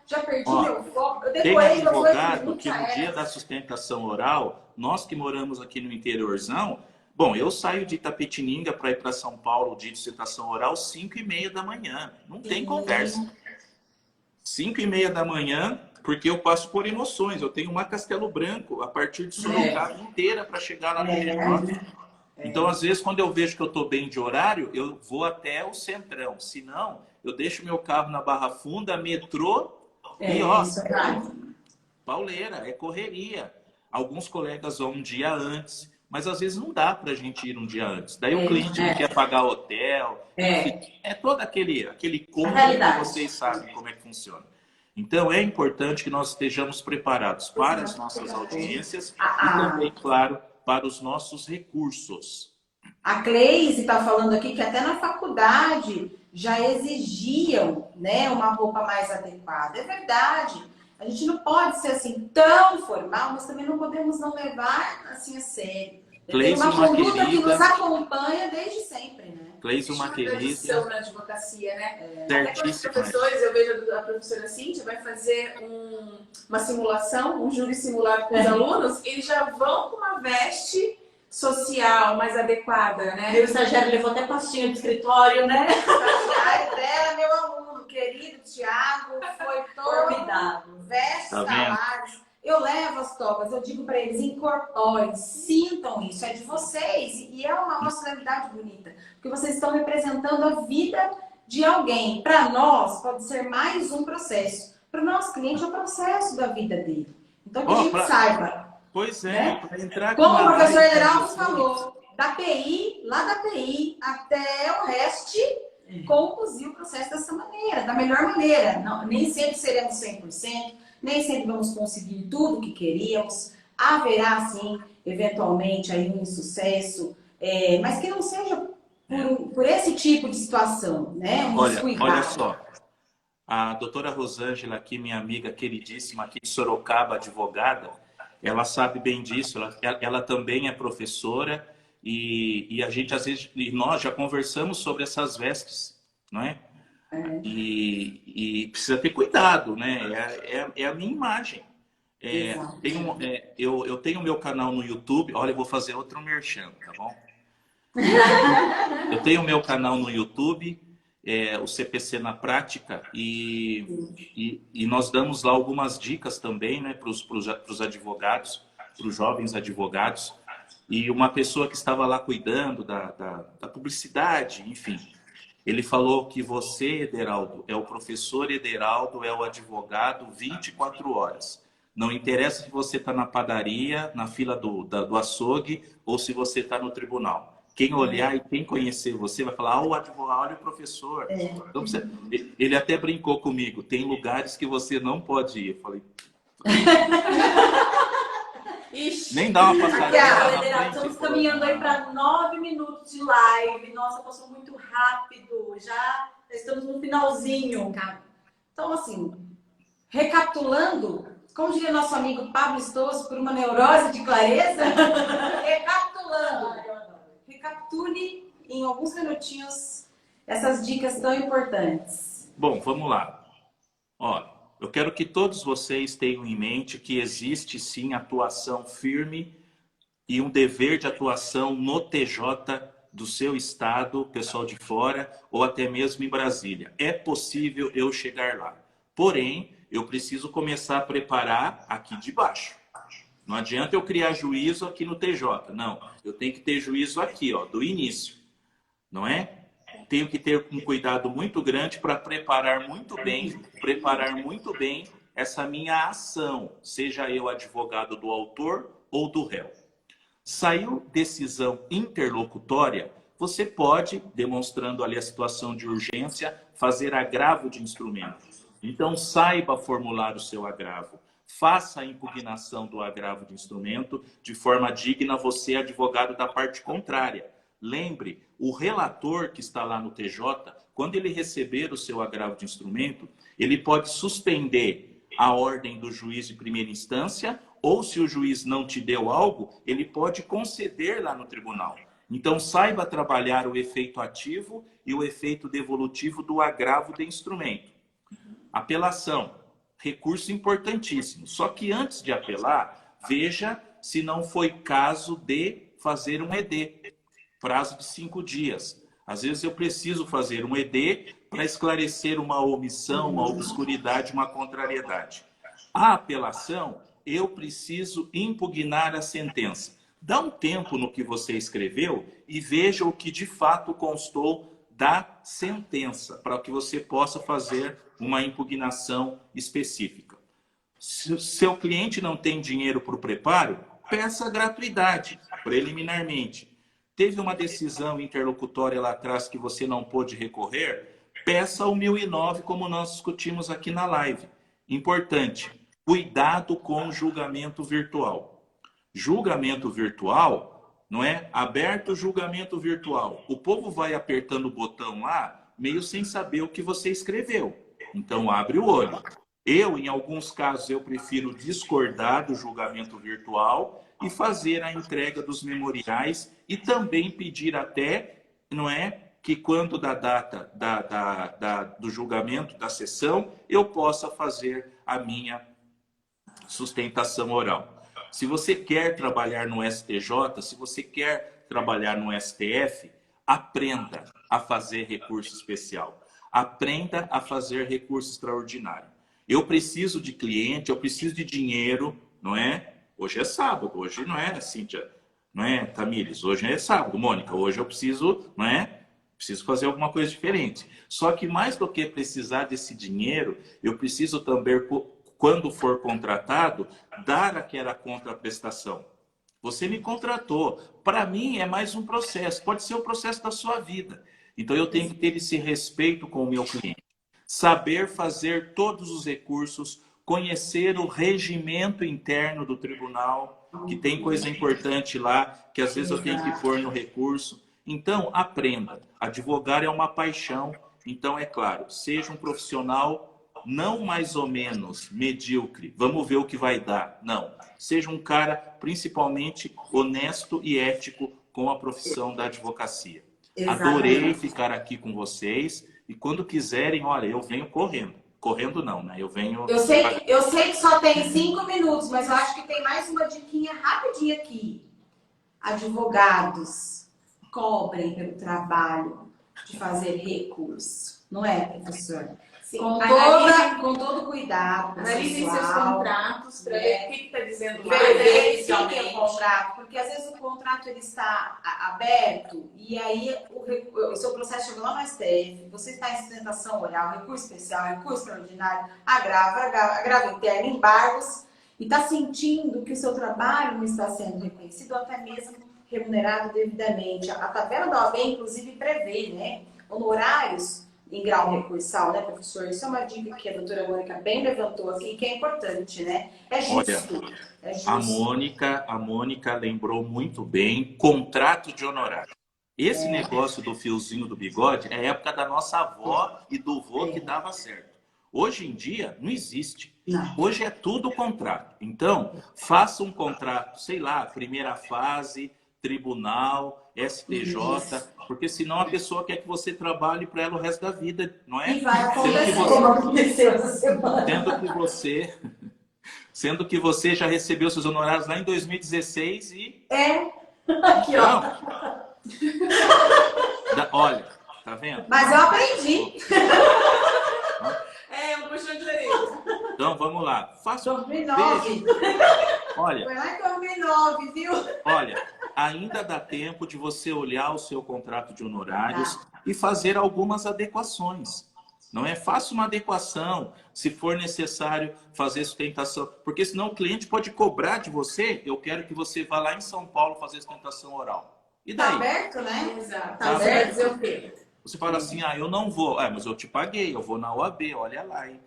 S1: Já perdi meu foco. Eu
S4: tem advogado que no dia da sustentação oral, nós que moramos aqui no interiorzão, bom, eu saio de Itapetininga para ir para São Paulo, dia de sustentação oral, 5h30 da manhã. Não tem conversa. 5h30 da manhã, porque eu passo por emoções. Eu tenho uma Castelo Branco a partir de Sorocaba inteira para chegar lá no diretório. Então, às vezes, quando eu vejo que eu estou bem de horário, eu vou até o Centrão. Se não, eu deixo meu carro na Barra Funda, metrô e pauleira, é correria. Alguns colegas vão um dia antes, mas às vezes não dá para a gente ir um dia antes. Daí o cliente não quer pagar hotel. É todo aquele combo que vocês sabem como é que funciona. Então, é importante que nós estejamos preparados para as nossas audiências e também, claro, para os nossos recursos.
S1: A Cleise está falando aqui que até na faculdade já exigiam, né, uma roupa mais adequada. É verdade. A gente não pode ser assim tão formal, mas também não podemos não levar assim a sério. Tem uma conduta que nos acompanha desde sempre, né?
S4: Cleison, uma querida.
S2: Na advocacia, né? Até com os
S4: Certíssima.
S2: professores, eu vejo a professora Cíntia vai fazer uma simulação, um júri simulado com os alunos, eles já vão com uma veste social mais adequada, né?
S3: Meu estagiário levou até pastinha de escritório, né?
S1: O estagiário dela, meu aluno, querido Tiago, foi todo
S3: Cuidado.
S1: vestes,
S4: Tá vendo?
S1: salários. Eu levo as togas, eu digo para eles, incorporem, sintam isso, é de vocês. E é uma personalidade bonita, porque vocês estão representando a vida de alguém. Para nós, pode ser mais um processo. Para o nosso cliente, é o processo da vida dele. Então, que a gente saiba.
S4: Pois é,
S1: Né?
S4: para entrar
S1: Como o professor
S4: live,
S1: Heraldo falou, da TI, lá da TI até o resto, conduzir o processo dessa maneira, da melhor maneira. Não, nem sempre seremos 100%, nem sempre vamos conseguir tudo o que queríamos. Haverá, sim, eventualmente, aí um insucesso, mas que não seja por esse tipo de situação, né? Um descuidado.
S4: Olha só, a doutora Rosângela aqui, minha amiga queridíssima aqui de Sorocaba, advogada, ela sabe bem disso, ela também é professora e a gente, às vezes, nós já conversamos sobre essas vestes, não é? E precisa ter cuidado, né? É a minha imagem. Eu tenho meu canal no YouTube, olha, eu vou fazer outro merchan, tá bom? Eu tenho meu canal no YouTube, o CPC na Prática, e nós damos lá algumas dicas também, né, para os advogados, para os jovens advogados. E uma pessoa que estava lá cuidando da publicidade, enfim, ele falou que você, Ederaldo, é o professor Ederaldo, é o advogado 24 horas. Não interessa se você está na padaria, na fila do açougue, ou se você está no tribunal. Quem olhar e quem conhecer você vai falar, o advogado, olha o professor. Então, ele até brincou comigo, tem lugares que você não pode ir. Eu falei...
S3: Ixi.
S4: Nem dá uma passadinha.
S3: Estamos caminhando aí para 9 minutos de live. Nossa, passou muito rápido. Já estamos no finalzinho.
S1: Então, assim, recapitulando, como diria nosso amigo Pablo Stosso, por uma neurose de clareza, recapitulando, recapitule em alguns minutinhos essas dicas tão importantes.
S4: Bom, vamos lá. Ó, eu quero que todos vocês tenham em mente que existe sim atuação firme e um dever de atuação no TJ do seu estado, pessoal de fora, ou até mesmo em Brasília. É possível eu chegar lá. Porém, eu preciso começar a preparar aqui de baixo. Não adianta eu criar juízo aqui no TJ. Não, eu tenho que ter juízo aqui, ó, do início. Não é? Tenho que ter um cuidado muito grande para preparar muito bem essa minha ação, seja eu advogado do autor ou do réu. Saiu decisão interlocutória, você pode, demonstrando ali a situação de urgência, fazer agravo de instrumento. Então, saiba formular o seu agravo. Faça a impugnação do agravo de instrumento de forma digna, você, advogado da parte contrária. Lembre, o relator que está lá no TJ, quando ele receber o seu agravo de instrumento, ele pode suspender a ordem do juiz de primeira instância, ou se o juiz não te deu algo, ele pode conceder lá no tribunal. Então, saiba trabalhar o efeito ativo e o efeito devolutivo do agravo de instrumento. Apelação, recurso importantíssimo. Só que antes de apelar, veja se não foi caso de fazer um ED. Prazo de 5 dias. Às vezes eu preciso fazer um ED para esclarecer uma omissão, uma obscuridade, uma contrariedade. A apelação, eu preciso impugnar a sentença. Dá um tempo no que você escreveu e veja o que de fato constou da sentença, para que você possa fazer uma impugnação específica. Se o seu cliente não tem dinheiro para o preparo, peça gratuidade, preliminarmente. Teve uma decisão interlocutória lá atrás que você não pôde recorrer, peça o 1009, como nós discutimos aqui na live. Importante, cuidado com julgamento virtual. Julgamento virtual, não é? Aberto julgamento virtual. O povo vai apertando o botão lá, meio sem saber o que você escreveu. Então, abre o olho. Em alguns casos, eu prefiro discordar do julgamento virtual e fazer a entrega dos memoriais e também pedir até, não é, que quando da data do julgamento, da sessão, eu possa fazer a minha sustentação oral. Se você quer trabalhar no STJ, se você quer trabalhar no STF, aprenda a fazer recurso especial. Aprenda a fazer recurso extraordinário. Eu preciso de cliente, eu preciso de dinheiro, não é? Hoje é sábado, hoje não é, Cíntia, não é, Tamires? Hoje é sábado, Mônica, hoje eu preciso, não é? Preciso fazer alguma coisa diferente. Só que mais do que precisar desse dinheiro, eu preciso também, quando for contratado, dar aquela contraprestação. Você me contratou. Para mim é mais um processo. Pode ser o processo da sua vida. Então eu tenho que ter esse respeito com o meu cliente. Saber fazer todos os recursos, conhecer o regimento interno do tribunal, que tem coisa importante lá, que às vezes eu tenho que pôr no recurso. Então, aprenda. Advogar é uma paixão. Então, é claro, seja um profissional não mais ou menos medíocre. Vamos ver o que vai dar. Não. Seja um cara principalmente honesto e ético com a profissão da advocacia.
S3: Exatamente.
S4: Adorei ficar aqui com vocês. E quando quiserem, olha, eu venho correndo. Correndo não, né? Eu venho...
S1: Eu sei que só tem 5 minutos, mas eu acho que tem mais uma diquinha rapidinha aqui. Advogados, cobrem pelo trabalho de fazer recurso. Não é, professor?
S2: Sim.
S1: Com todo cuidado.
S2: Analisem seus
S1: processual,
S2: contratos para ver o que está dizendo lá.
S1: Verifiquem o contrato, porque às vezes o contrato ele está aberto e aí o seu processo chegou lá no STF, você está em sustentação oral, recurso especial, recurso extraordinário, agravo interno, embargos, e está sentindo que o seu trabalho não está sendo reconhecido, até mesmo remunerado devidamente. A tabela da OAB, inclusive, prevê, né, honorários em grau recursal, né, professor? Isso é uma dica que a doutora Mônica bem levantou aqui, que é importante, né? É justo.
S4: Olha,
S1: é justo.
S4: A Mônica lembrou muito bem contrato de honorário. Esse negócio do fiozinho do bigode é a época da nossa avó e do vô que dava certo. Hoje em dia, não existe.
S1: Não.
S4: Hoje é tudo contrato. Então, faça um contrato, sei lá, primeira fase, tribunal, STJ, porque senão a pessoa quer que você trabalhe para ela o resto da vida, não é?
S1: E vai acontecer como aconteceu essa semana.
S4: Sendo que você já recebeu seus honorários lá em 2016 e...
S1: Aqui, ó.
S4: Olha, tá vendo?
S1: Mas eu aprendi.
S2: Um puxão de orelha.
S4: Então, vamos lá. Faça
S1: 2009.
S4: Olha,
S1: Foi lá em 2009, viu?
S4: olha, ainda dá tempo de você olhar o seu contrato de honorários e fazer algumas adequações. Não é? Faça uma adequação, se for necessário fazer sustentação. Porque senão o cliente pode cobrar de você, eu quero que você vá lá em São Paulo fazer sustentação oral. E daí?
S1: Tá aberto, né?
S2: Exato.
S1: Tá
S2: Você vai
S1: aberto.
S2: dizer o quê?
S4: Você fala assim, eu não vou. Mas eu te paguei, eu vou na OAB, olha lá, hein?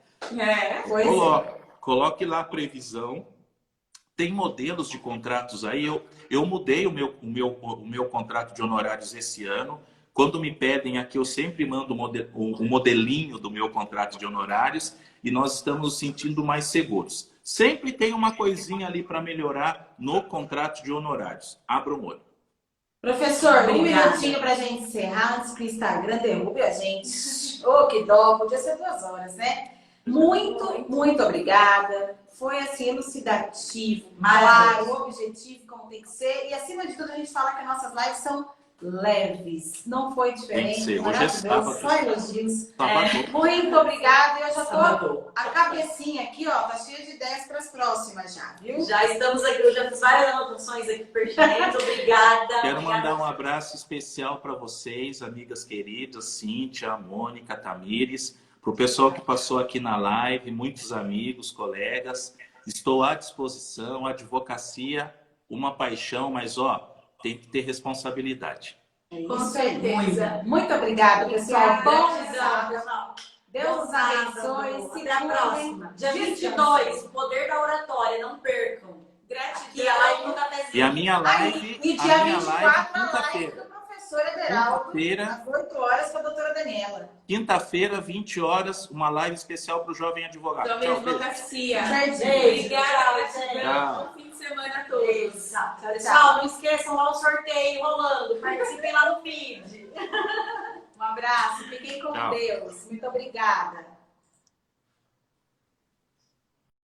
S1: Pois é.
S4: Coloque lá a previsão. Tem modelos de contratos aí. Eu mudei o meu contrato de honorários esse ano. Quando me pedem aqui, eu sempre mando um modelinho do meu contrato de honorários e nós estamos nos sentindo mais seguros. Sempre tem uma coisinha ali para melhorar no contrato de honorários. Abra o olho.
S1: Professor, um
S3: Obrigada.
S1: minutinho pra gente encerrar antes que o Instagram derrube a gente. Ô, que dó, podia ser 2 horas, né? Muito obrigada. Foi assim, elucidativo, claro, objetivo, como tem que ser. E acima de tudo, a gente fala que as nossas lives são leves. Não foi diferente.
S4: Tem que ser. Hoje é
S1: Maravilhoso,
S4: sábado.
S1: só elogios.
S4: Sábado.
S1: Muito obrigada. Eu já tô.
S3: Sábado.
S1: A cabecinha aqui, ó, tá cheia de ideias para as próximas já, viu?
S3: Já estamos aqui, eu já fiz várias anotações aqui pertinentes. Obrigada.
S4: Quero
S3: Obrigada.
S4: mandar um abraço especial para vocês, amigas queridas, Cíntia, Mônica, Tamires, para o pessoal que passou aqui na live, muitos amigos, colegas. Estou à disposição, a advocacia, uma paixão, mas tem que ter responsabilidade.
S2: Com certeza.
S1: Muito obrigada, pessoal. Bom
S3: Obrigada,
S1: sábado.
S3: pessoal.
S1: Deus abençoe.
S3: Até a próxima. Dia 22, o poder da oratória. Não percam. Aqui a live no cafezinho.
S4: E a minha live,
S1: E dia
S4: a minha
S1: 24,
S4: live,
S1: a live
S4: quinta-feira.
S1: do professor Ederaldo,
S4: Quinta-feira.
S1: às 8 horas, com a doutora Daniela.
S4: Quinta-feira, 20 horas, uma live especial para o jovem advogado.
S2: Jovem
S4: Tchau, beijo.
S2: Advocacia.
S3: Beijo.
S2: Obrigada,
S3: Tchau,
S2: gratidão.
S4: tchau.
S2: Bom fim de semana a todos.
S3: Exato. Pessoal, não esqueçam lá o sorteio rolando. Participem lá no feed.
S1: Um abraço, fiquem com
S4: Tchau.
S1: Deus. Muito obrigada.